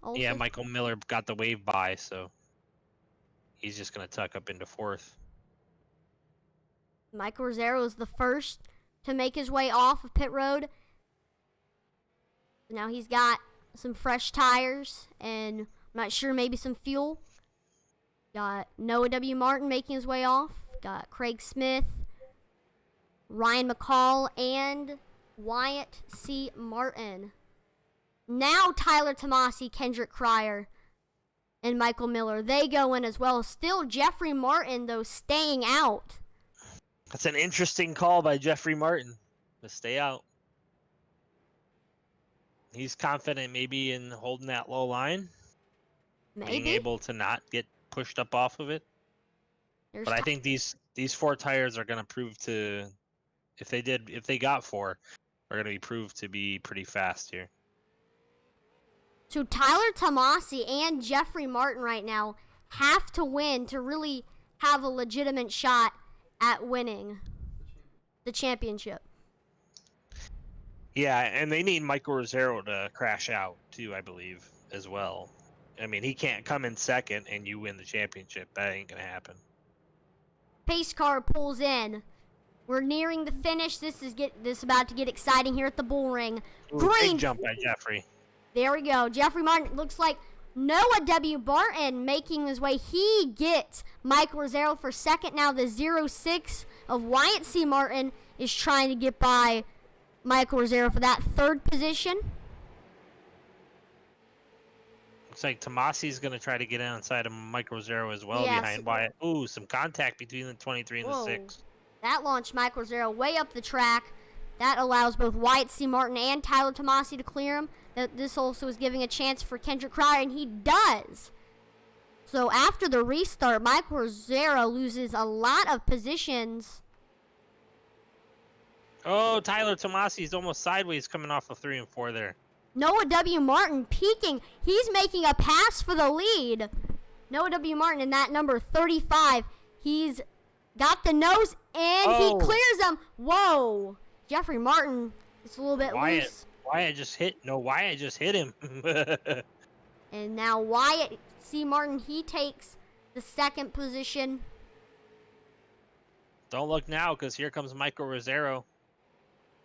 also. Yeah, Michael Miller got the wave by, so he's just going to tuck up into 4th. Michael Rosero is the first to make his way off of pit road. Now he's got some fresh tires and I'm not sure, maybe some fuel. Got Noah W. Martin making his way off. Got Craig Smith, Ryan McCall, and Wyatt C. Martin. Now Tyler Tomasi, Kendrick Cryer, and Michael Miller, they go in as well. Still Jeffrey Martin, though, staying out. That's an interesting call by Jeffrey Martin to stay out. He's confident maybe in holding that low line. Maybe. Being able to not get pushed up off of it. But I think these 4 tires are going to prove to, if they got 4, are going to be proved to be pretty fast here. So Tyler Tomasi and Jeffrey Martin right now have to win to really have a legitimate shot at winning the championship. Yeah, and they need Michael Rosero to crash out too, I believe, as well. I mean, he can't come in second and you win the championship. That ain't gonna happen. Pace car pulls in. We're nearing the finish. This is about to get exciting here at the bull ring. Ooh, big jump by Jeffrey. There we go. Jeffrey Martin looks like Noah W. Barton making his way. He gets Michael Rosero for second. Now the 06 of Wyatt C. Martin is trying to get by Michael Rosero for that 3rd position. Looks like Tomasi's going to try to get inside of Michael Rosero as well, Yes. behind Wyatt. Ooh, some contact between the 23 and Whoa. the 6. That launched Michael Rosero way up the track. That allows both Wyatt C. Martin and Tyler Tomasi to clear him. that this also is giving a chance for Kendrick Cryer, and he does. So after the restart, Michael Rosero loses a lot of positions. Oh, Tyler Tomasi's almost sideways coming off of 3 and 4 there. Noah W. Martin peaking. He's making a pass for the lead. Noah W. Martin in that number 35. He's got the nose, and he clears him. Whoa. Jeffrey Martin is a little bit loose. Wyatt just hit him. And now Wyatt C. Martin, he takes the second position. Don't look now, because here comes Michael Rosero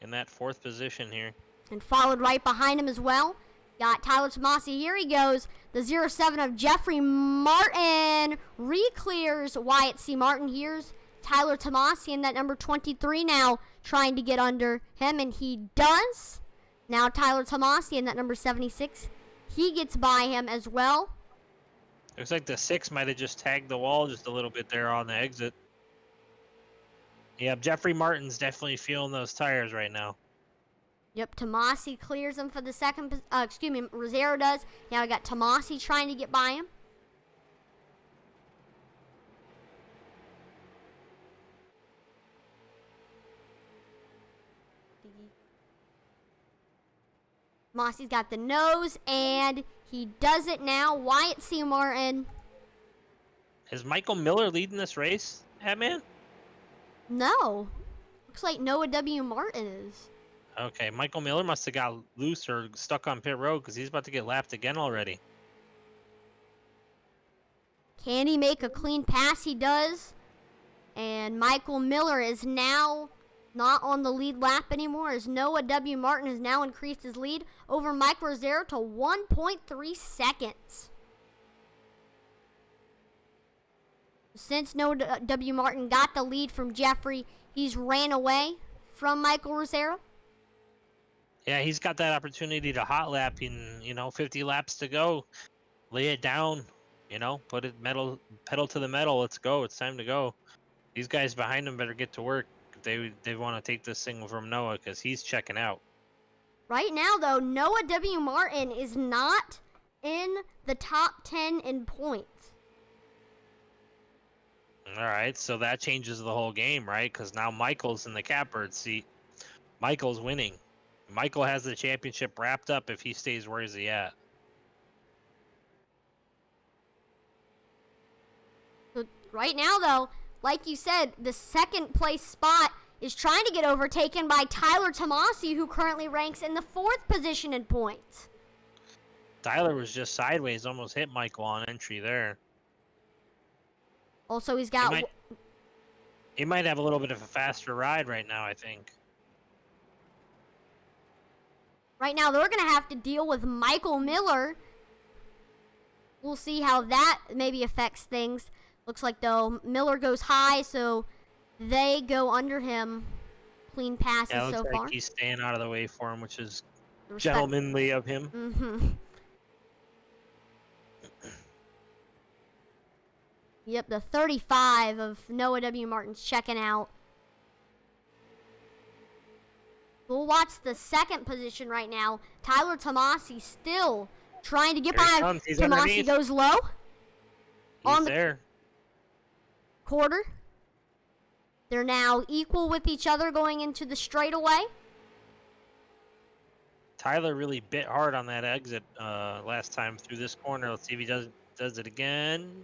in that 4th position here. And followed right behind him as well. Got Tyler Tomasi. Here he goes. The 07 of Jeffrey Martin re-clears Wyatt C. Martin. Here's Tyler Tomasi in that number 23 now, trying to get under him, and he does. Now Tyler Tomasi in that number 76. He gets by him as well. Looks like the 6 might have just tagged the wall just a little bit there on the exit. Yeah, Jeffrey Martin's definitely feeling those tires right now. Yep, Tomasi clears him for the second. Rosero does. Now we got Tomasi trying to get by him. Tomasi's got the nose, and he does it now. Wyatt C. Martin. Is Michael Miller leading this race, Hatman? No. Looks like Noah W. Martin is. Okay, Michael Miller must have got loose or stuck on pit road because he's about to get lapped again already. Can he make a clean pass? He does. And Michael Miller is now not on the lead lap anymore, as Noah W. Martin has now increased his lead over Mike Rosero to 1.3 seconds. Since Noah W. Martin got the lead from Jeffrey, he's ran away from Michael Rosero. Yeah, he's got that opportunity to hot lap in, 50 laps to go. Lay it down, put it pedal to the metal. Let's go. It's time to go. These guys behind him better get to work if they want to take this thing from Noah, because he's checking out. Right now, though, Noah W. Martin is not in the top 10 in points. All right, so that changes the whole game, right? Because now Michael's in the catbird seat. Michael's winning. Michael has the championship wrapped up if he stays where is he at. But right now, though, like you said, the second place spot is trying to get overtaken by Tyler Tomasi, who currently ranks in the 4th position in points. Tyler was just sideways, almost hit Michael on entry there. Also, he's got... He might have a little bit of a faster ride right now, I think. Right now, they're going to have to deal with Michael Miller. We'll see how that maybe affects things. Looks like, though, Miller goes high, so they go under him. Clean passes so looks far. like he's staying out of the way for him, which is gentlemanly of him. Mm-hmm. Yep, the 35 of Noah W. Martin's checking out. We'll watch the second position right now. Tyler Tomasi still trying to get by. Tomasi goes low. He's there. Quarter. They're now equal with each other going into the straightaway. Tyler really bit hard on that exit last time through this corner. Let's see if he does it again.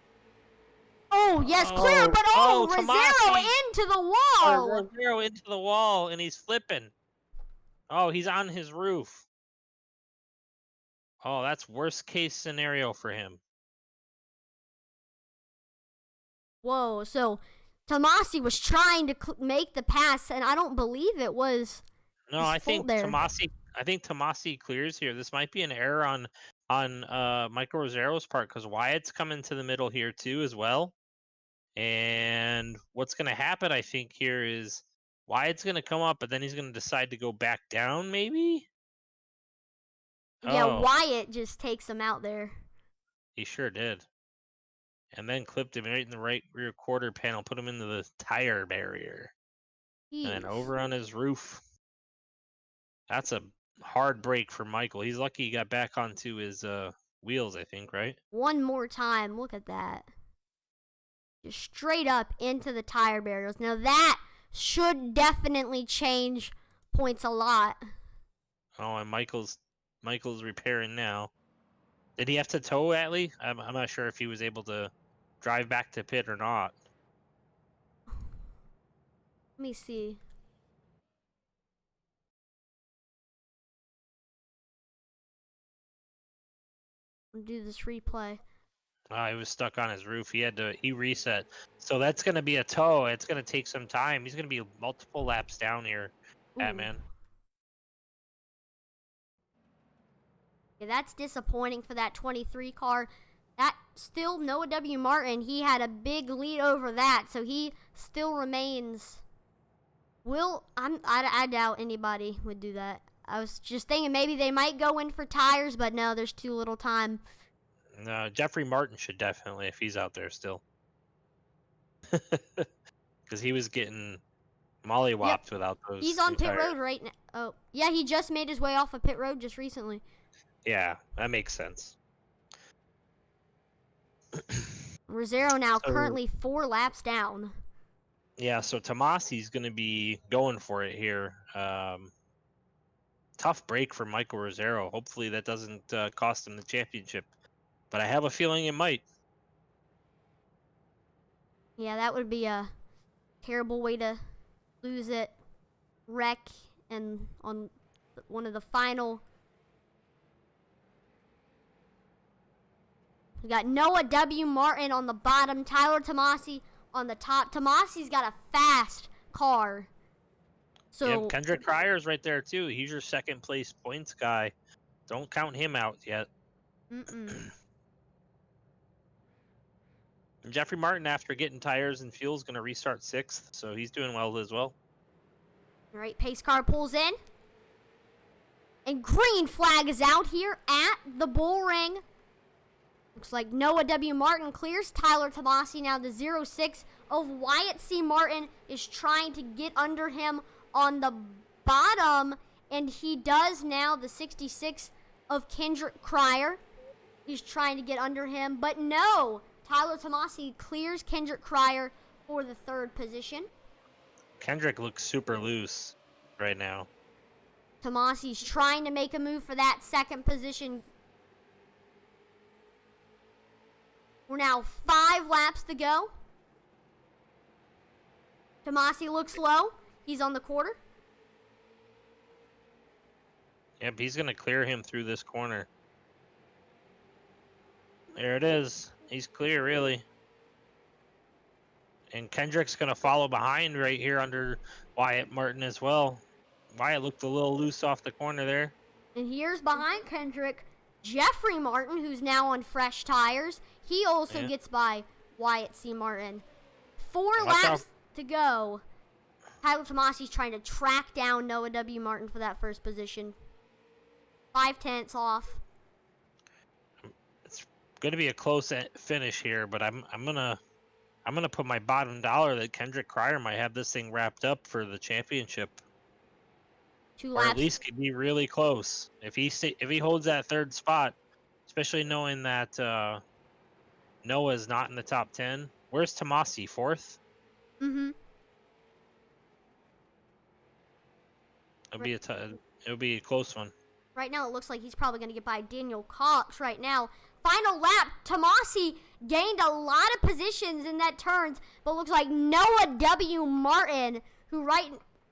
Oh, yes, clear, but Rosero into the wall. Rosero into the wall, and he's flipping. Oh, he's on his roof. Oh, that's worst case scenario for him. Whoa, so Tomasi was trying to make the pass, and I don't believe it was. No, I think Tomasi clears here. This might be an error on Michael Rosero's part, because Wyatt's coming to the middle here too as well. And what's going to happen, I think, here is Wyatt's going to come up, but then he's going to decide to go back down, maybe? Yeah, Wyatt just takes him out there. He sure did. And then clipped him right in the right rear quarter panel, put him into the tire barrier. Jeez. And then over on his roof. That's a hard break for Michael. He's lucky he got back onto his wheels, I think, right? One more time. Look at that. Just straight up into the tire barriers. Now that should definitely change points a lot. Oh, and Michael's repairing now. Did he have to tow Atlee? I'm not sure if he was able to drive back to pit or not. Let me see. I'll do this replay. He was stuck on his roof. He reset. So that's gonna be a tow. It's gonna take some time. He's gonna be multiple laps down here, Batman. Yeah, that's disappointing for that 23 car. That still Noah W. Martin, he had a big lead over that, so he still remains. I doubt anybody would do that. I was just thinking maybe they might go in for tires, but no, there's too little time. No, Jeffrey Martin should definitely, if he's out there still, because he was getting mollywopped without those. He's on pit road right now. Oh, yeah, he just made his way off of pit road just recently. Yeah, that makes sense. Rosero now currently 4 laps down. Yeah, so Tomasi's going to be going for it here. Tough break for Michael Rosero. Hopefully that doesn't cost him the championship, but I have a feeling it might. Yeah, that would be a terrible way to lose it. Wreck and on one of the final. We got Noah W. Martin on the bottom, Tyler Tomasi on the top. Tomasi's got a fast car. So yeah, Kendrick Cryer's right there too. He's your second place points guy. Don't count him out yet. And Jeffrey Martin, after getting tires and fuel, is going to restart 6th, so he's doing well as well. All right, pace car pulls in. And green flag is out here at the bull ring. Looks like Noah W. Martin clears Tyler Tomasi. Now the 06 of Wyatt C. Martin is trying to get under him on the bottom. And he does now. The 66 of Kendrick Cryer. He's trying to get under him. But no, Tyler Tomasi clears Kendrick Cryer for the 3rd position. Kendrick looks super loose right now. Tomasi's trying to make a move for that 2nd position. We're now 5 laps to go. Tomasi looks low. He's on the quarter. Yep, he's going to clear him through this corner. There it is. He's clear, really. And Kendrick's going to follow behind right here under Wyatt Martin as well. Wyatt looked a little loose off the corner there. And here's behind Kendrick, Jeffrey Martin, who's now on fresh tires. He also gets by Wyatt C. Martin. 4 laps to go. Tyler Tomasi's trying to track down Noah W. Martin for that 1st position. 5/10 off. It's going to be a close finish here, but I'm gonna put my bottom dollar that Kendrick Cryer might have this thing wrapped up for the championship. 2 Or laps. at least could be really close if he holds that 3rd spot, especially knowing that Noah's not in the top 10. Where's Tomasi? 4th? It'll be a close one. Right now it looks like he's probably going to get by Daniel Cox right now. Final lap, Tomasi gained a lot of positions in that turns, but looks like Noah W. Martin,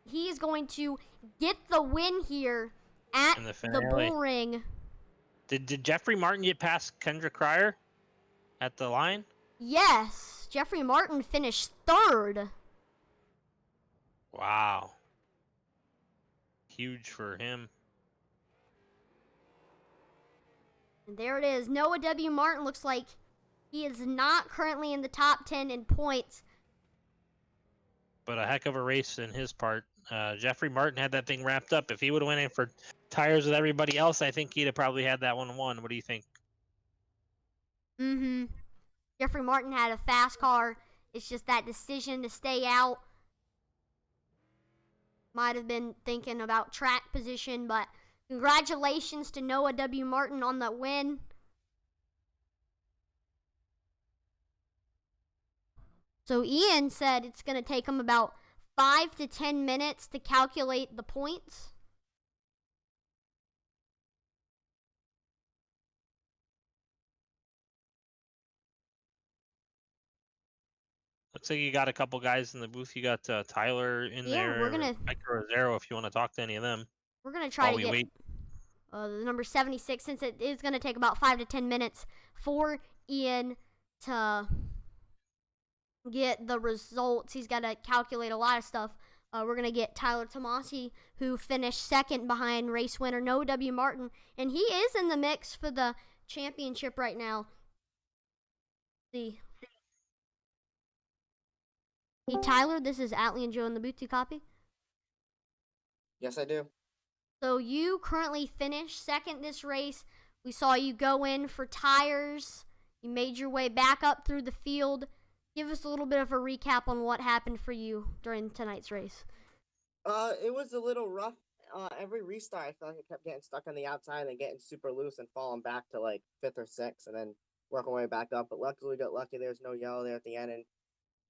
he is going to get the win here at the bull ring. Did Jeffrey Martin get past Kendrick Cryer at the line? Yes, Jeffrey Martin finished 3rd. Wow. Huge for him. And there it is. Noah W. Martin looks like he is not currently in the top 10 in points. But a heck of a race in his part. Jeffrey Martin had that thing wrapped up. If he would have went in for tires with everybody else, I think he'd have probably had that one won. What do you think? Jeffrey Martin had a fast car. It's just that decision to stay out. Might have been thinking about track position, but Congratulations to Noah W. Martin on that win. So Ian said it's going to take him about 5 to 10 minutes to calculate the points. Looks like you got a couple guys in the booth. You got Tyler in there. Yeah, we're gonna Mike Rosero, if you want to talk to any of them. try while to we get wait. The number 76, since it is going to take about 5 to 10 minutes for Ian to get the results. He's got to calculate a lot of stuff. We're going to get Tyler Tomasi, who finished second behind race winner Noah W. Martin, and he is in the mix for the championship right now. See. Hey, Tyler, this is Atlee and Joe in the booth. Do you copy? Yes, I do. So you currently finished second this race. We saw you go in for tires. You made your way back up through the field. Give us a little bit of a recap on what happened for you during tonight's race. It was a little rough. Every restart, I felt like I kept getting stuck on the outside and getting super loose and falling back to like 5th or 6th and then working my way back up. But luckily, we got lucky. There's no yellow there at the end. And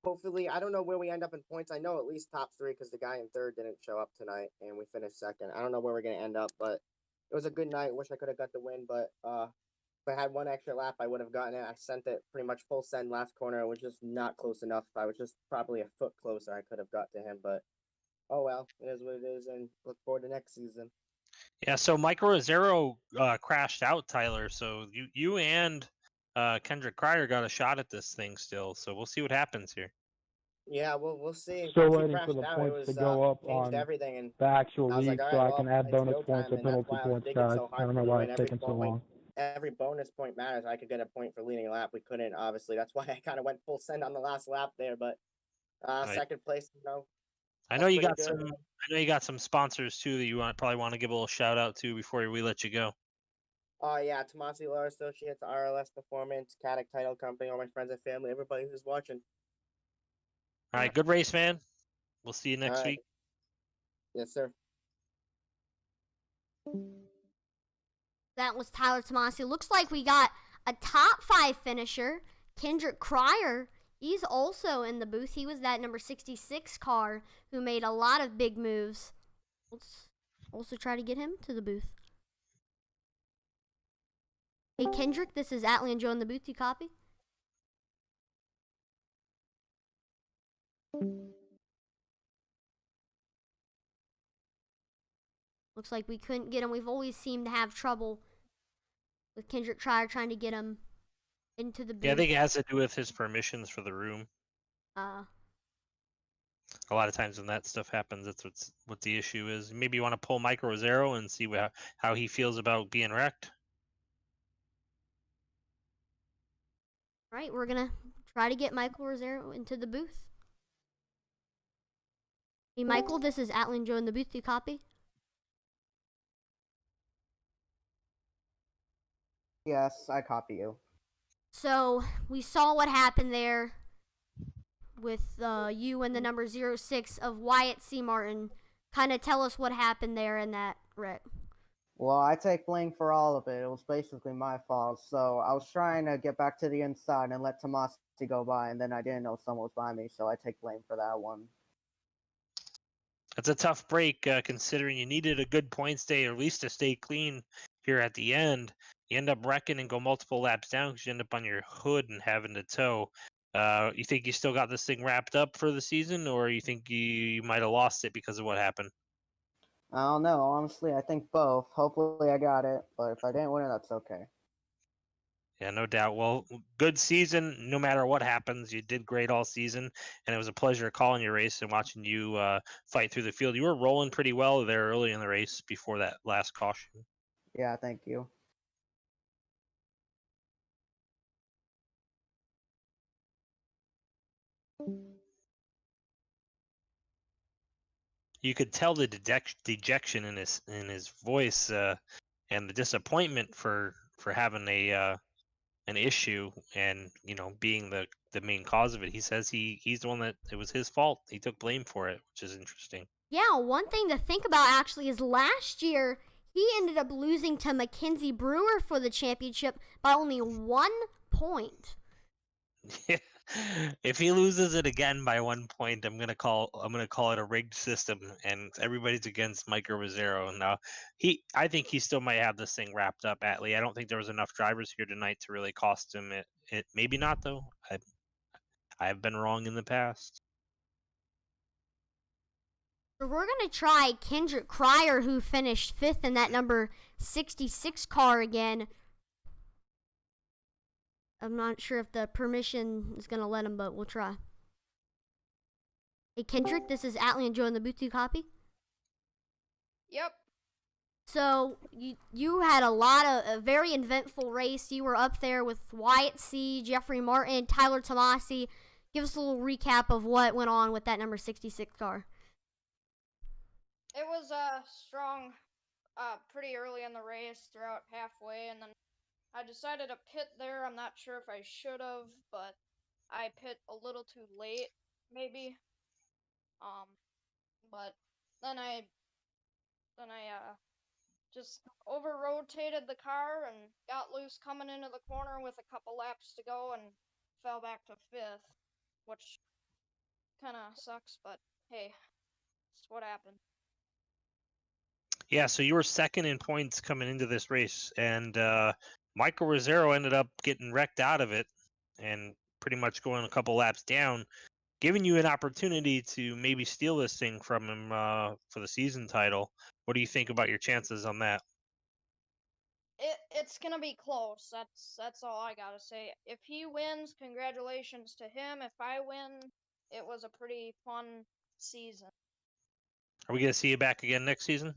hopefully, I don't know where we end up in points. I know at least top 3 because the guy in 3rd didn't show up tonight and we finished 2nd. I don't know where we're going to end up, but it was a good night. Wish I could have got the win, but if I had one extra lap, I would have gotten it. I sent it pretty much full send last corner. It was just not close enough. If I was just probably a foot closer, I could have got to him, but oh well, it is what it is, and look forward to next season. Yeah, so Mike Rosero crashed out, Tyler. So you and Kendrick Cryer got a shot at this thing still. So we'll see what happens here. Yeah, we'll see. Still Once he waiting for crashed the out, points it was, to go up changed on everything, and the actual I was league like, all so right, I well, can add it's bonus go points time, or and that's penalty why I was points, digging guys. so I hard don't know to why win it's every taking so point. long. Every bonus point matters. I could get a point for leading a lap. We couldn't, obviously. That's why I kind of went full send on the last lap there, but Right. second place, I know you got pretty good. some. I know you got some sponsors too that you probably want to give a little shout out to before we let you go. Oh, yeah, Tomasi Law Associates, RLS Performance, Caddick Title Company, all my friends and family, everybody who's watching. All right, good race, man. We'll see you All next right. week. Yes, sir. That was Tyler Tomasi. Looks like we got a top 5 finisher, Kendrick Cryer. He's also in the booth. He was that number 66 car who made a lot of big moves. Let's also try to get him to the booth. Hey, Kendrick, this is Atlee and Joe in the booth. You copy? Looks like we couldn't get him. We've always seemed to have trouble with Kendrick Cryer trying to get him into the booth. Yeah, I think it has to do with his permissions for the room. A lot of times when that stuff happens, that's what the issue is. Maybe you want to pull Mike Rosero and see how he feels about being wrecked. All right, we're going to try to get Michael Rosero into the booth. Hey, Michael, this is Atlee and Joe in the booth. Do you copy? Yes, I copy you. So we saw what happened there with you and the number 06 of Wyatt C. Martin. Kind of tell us what happened there in that wreck. Well, I take blame for all of it. It was basically my fault. So I was trying to get back to the inside and let Tomasi go by, and then I didn't know someone was by me, so I take blame for that one. That's a tough break, considering you needed a good points day, or at least to stay clean here at the end. You end up wrecking and go multiple laps down because you end up on your hood and having to tow. You think you still got this thing wrapped up for the season, or you think you might have lost it because of what happened? I don't know. Honestly, I think both. Hopefully I got it, but if I didn't win it, that's okay. Yeah, no doubt. Well, good season. No matter what happens, you did great all season, and it was a pleasure calling your race and watching you fight through the field. You were rolling pretty well there early in the race before that last caution. Yeah, thank you. You could tell the dejection in his voice and the disappointment for having an issue and being the main cause of it. He says he's the one that it was his fault. He took blame for it, which is interesting. Yeah, one thing to think about actually is last year he ended up losing to Mackenzie Brewer for the championship by only 1 point. If he loses it again by 1 point, I'm gonna call it a rigged system, and everybody's against Micro Rosero. Now, I think he still might have this thing wrapped up. Atlee, I don't think there was enough drivers here tonight to really cost him it. Maybe not though. I've been wrong in the past. So we're going to try Kendrick Cryer, who finished 5th in that number 66 car again. I'm not sure if the permission is going to let him, but we'll try. Hey, Kendrick, this is Atlee and Joe in the booth. Do you copy? Yep. So you had a very eventful race. You were up there with Wyatt C., Jeffrey Martin, Tyler Tomasi. Give us a little recap of what went on with that number 66 car. It was strong pretty early in the race, throughout halfway, and then I decided to pit there. I'm not sure if I should have, but I pit a little too late, maybe. But then I just over rotated the car and got loose coming into the corner with a couple laps to go and fell back to 5th, which kind of sucks, but hey, it's what happened. Yeah, so you were second in points coming into this race, and Michael Rosero ended up getting wrecked out of it and pretty much going a couple laps down, giving you an opportunity to maybe steal this thing from him for the season title. What do you think about your chances on that? It's gonna be close. That's all I gotta say. If he wins, congratulations to him. If I win, it was a pretty fun season. Are we going to see you back again next season?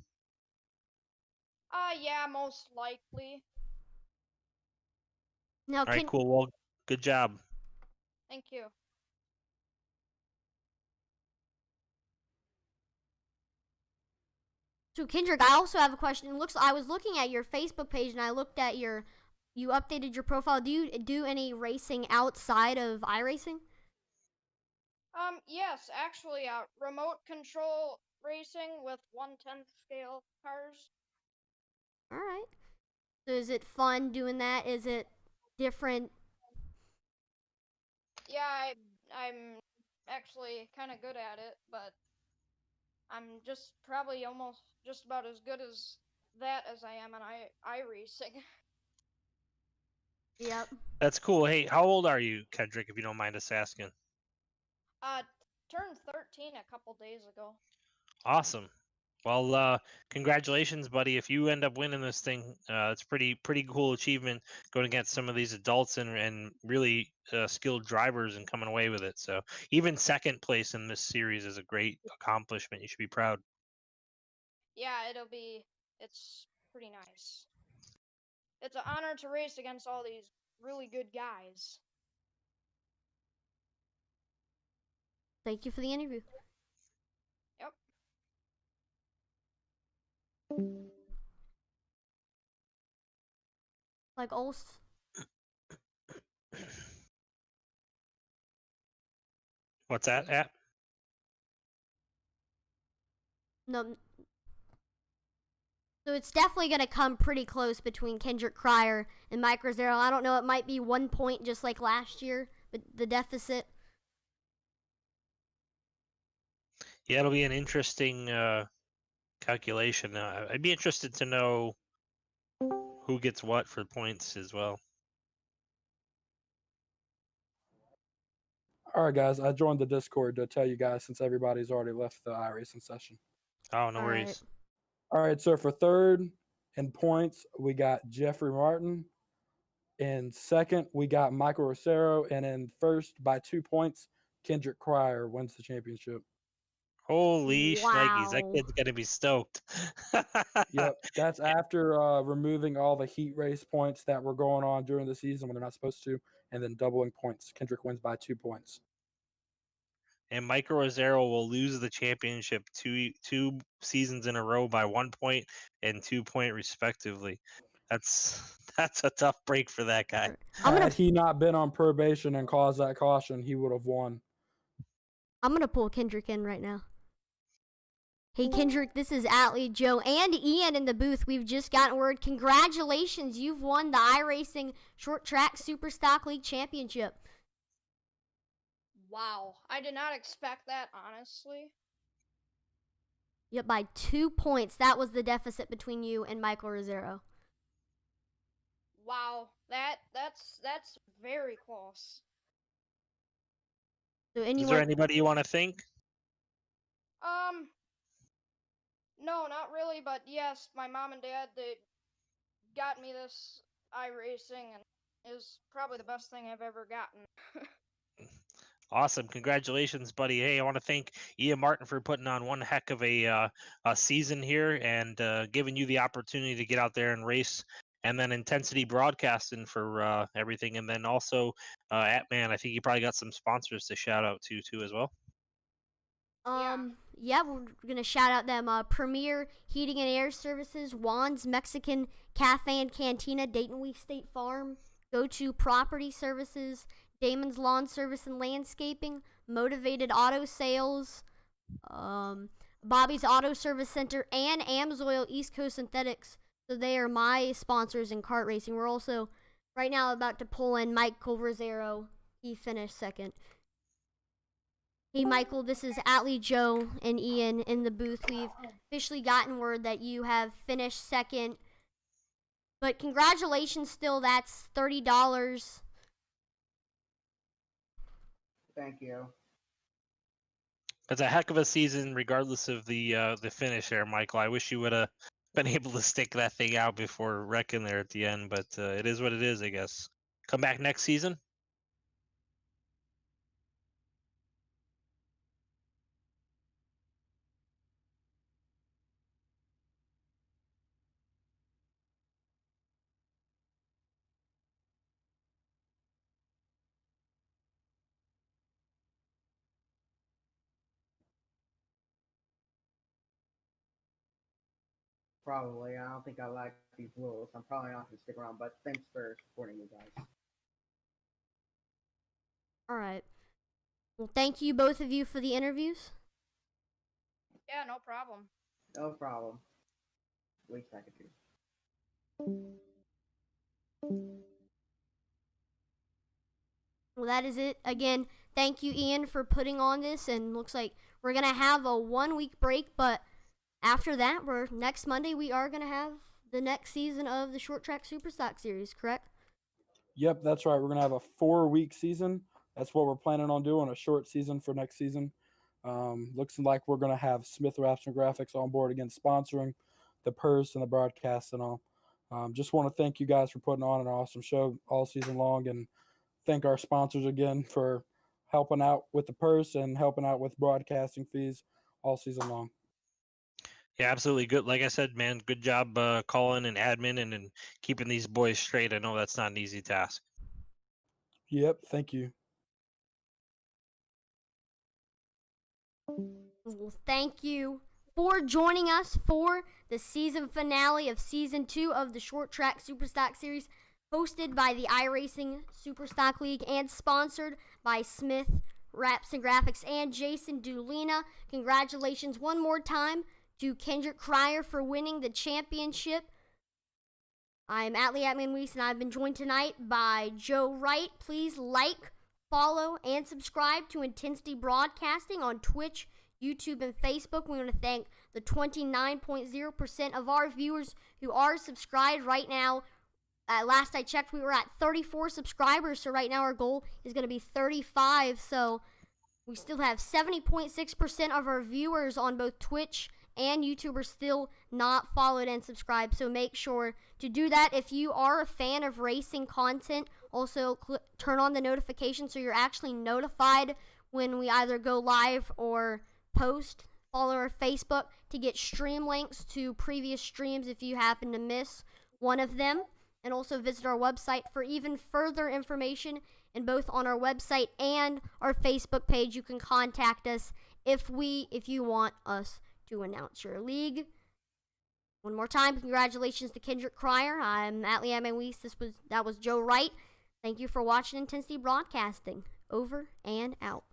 Yeah, most likely. Now, All right, cool. Well, good job. Thank you. So Kendrick, I also have a question. I was looking at your Facebook page and I looked at you updated your profile. Do you do any racing outside of iRacing? Yes, actually, remote control racing with 1/10 scale cars. All right. So is it fun doing that? Is it different? Yeah, I'm actually kind of good at it, but I'm just probably almost just about as good as that as I am in iRacing. Yep. That's cool. Hey, how old are you, Kendrick, if you don't mind us asking? Turned 13 a couple days ago. Awesome. Well, congratulations, buddy. If you end up winning this thing, it's pretty cool achievement going against some of these adults and really skilled drivers and coming away with it. So even second place in this series is a great accomplishment. You should be proud. Yeah, it's pretty nice. It's an honor to race against all these really good guys. Thank you for the interview. Yep. Like Olst. What's that at? No. So it's definitely going to come pretty close between Kendrick Cryer and Mike Rosero. I don't know. It might be 1 point just like last year, but the deficit. Yeah, it'll be an interesting calculation. I'd be interested to know who gets what for points as well. All right, guys, I joined the Discord to tell you guys since everybody's already left the iRacing session. Oh, no All worries. right. All right, so for third in points, we got Jeffrey Martin. In second, we got Michael Rosero. And in first, by 2 points, Kendrick Cryer wins the championship. Holy shnikes, that Wow. kid's gonna be stoked. Yep, that's after removing all the heat race points that were going on during the season when they're not supposed to, and then doubling points. Kendrick wins by 2 points. And Michael Rosero will lose the championship two seasons in a row by 1 point and 2 point respectively. That's a tough break for that guy. Had he not been on probation and caused that caution, he would have won. I'm gonna pull Kendrick in right now. Hey Kendrick, this is Atlee, Joe, and Ian in the booth. We've just gotten word. Congratulations, you've won the iRacing Short Track Super Stock League Championship. Wow, I did not expect that, honestly. Yep, by 2 points. That was the deficit between you and Michael Rosero. Wow, that's very close. So Is anyone? there anybody you want to thank? No, not really, but yes, my mom and dad, they got me this iRacing, and it was probably the best thing I've ever gotten. Awesome. Congratulations, buddy. Hey, I want to thank Ian Martin for putting on one heck of a season here and giving you the opportunity to get out there and race. And then Intensity Broadcasting for everything. And then also, Atman, I think you probably got some sponsors to shout out to, too, as well. Yeah, we're gonna shout out them. Premier Heating and Air Services, Juan's Mexican Cafe and Cantina, Dayton Week State Farm, Go To Property Services, Damon's Lawn Service and Landscaping, Motivated Auto Sales, Bobby's Auto Service Center, and Amsoil East Coast Synthetics. So they are my sponsors in kart racing. We're also right now about to pull in Michael Rosero. He finished second. Hey Michael, this is Atlee, Joe, and Ian in the booth. We've officially gotten word that you have finished second. But congratulations still, that's $30. Thank you. It's a heck of a season, regardless of the finish there, Michael. I wish you would have been able to stick that thing out before wrecking there at the end, but it is what it is, I guess. Come back next season. Probably. I don't think I like these rules. I'm probably not going to stick around, but thanks for supporting me, guys. All right. Well, thank you both of you for the interviews. Yeah, no problem. No problem. Wait a second, too. Well, that is it. Again, thank you, Ian, for putting on this. And looks like we're going to have a 1 week break, but after that, next Monday, we are going to have the next season of the Short Track Superstock Series, correct? Yep, that's right. We're going to have a 4-week season. That's what we're planning on doing, a short season for next season. Looks like we're going to have Smith Wraps and Graphics on board again, sponsoring the purse and the broadcast and all. Just want to thank you guys for putting on an awesome show all season long, and thank our sponsors again for helping out with the purse and helping out with broadcasting fees all season long. Yeah, absolutely. Good. Like I said, man, good job calling and admin and keeping these boys straight. I know that's not an easy task. Yep, thank you. Well, thank you for joining us for the season finale of Season 2 of the Short Track Superstock Series, hosted by the iRacing Superstock League and sponsored by Smith Wraps and Graphics and Jason Dulina. Congratulations one more time to Kendrick Cryer for winning the championship. I'm Atlee Atman-Weiss, and I've been joined tonight by Joe Wright. Please like, follow, and subscribe to Intensity Broadcasting on Twitch, YouTube, and Facebook. We want to thank the 29.0% of our viewers who are subscribed right now. Last I checked, we were at 34 subscribers, so right now our goal is going to be 35. So we still have 70.6% of our viewers on both Twitch and YouTube are still not followed and subscribed. So make sure to do that. If you are a fan of racing content, also turn on the notifications so you're actually notified when we either go live or post. Follow our Facebook to get stream links to previous streams if you happen to miss one of them. And also visit our website for even further information. And both on our website and our Facebook page, you can contact us if you want us to announce your league. One more time, congratulations to Kendrick Cryer. I'm Atlee Atman-Weiss. That was Joe Wright. Thank you for watching Intensity Broadcasting. Over and out.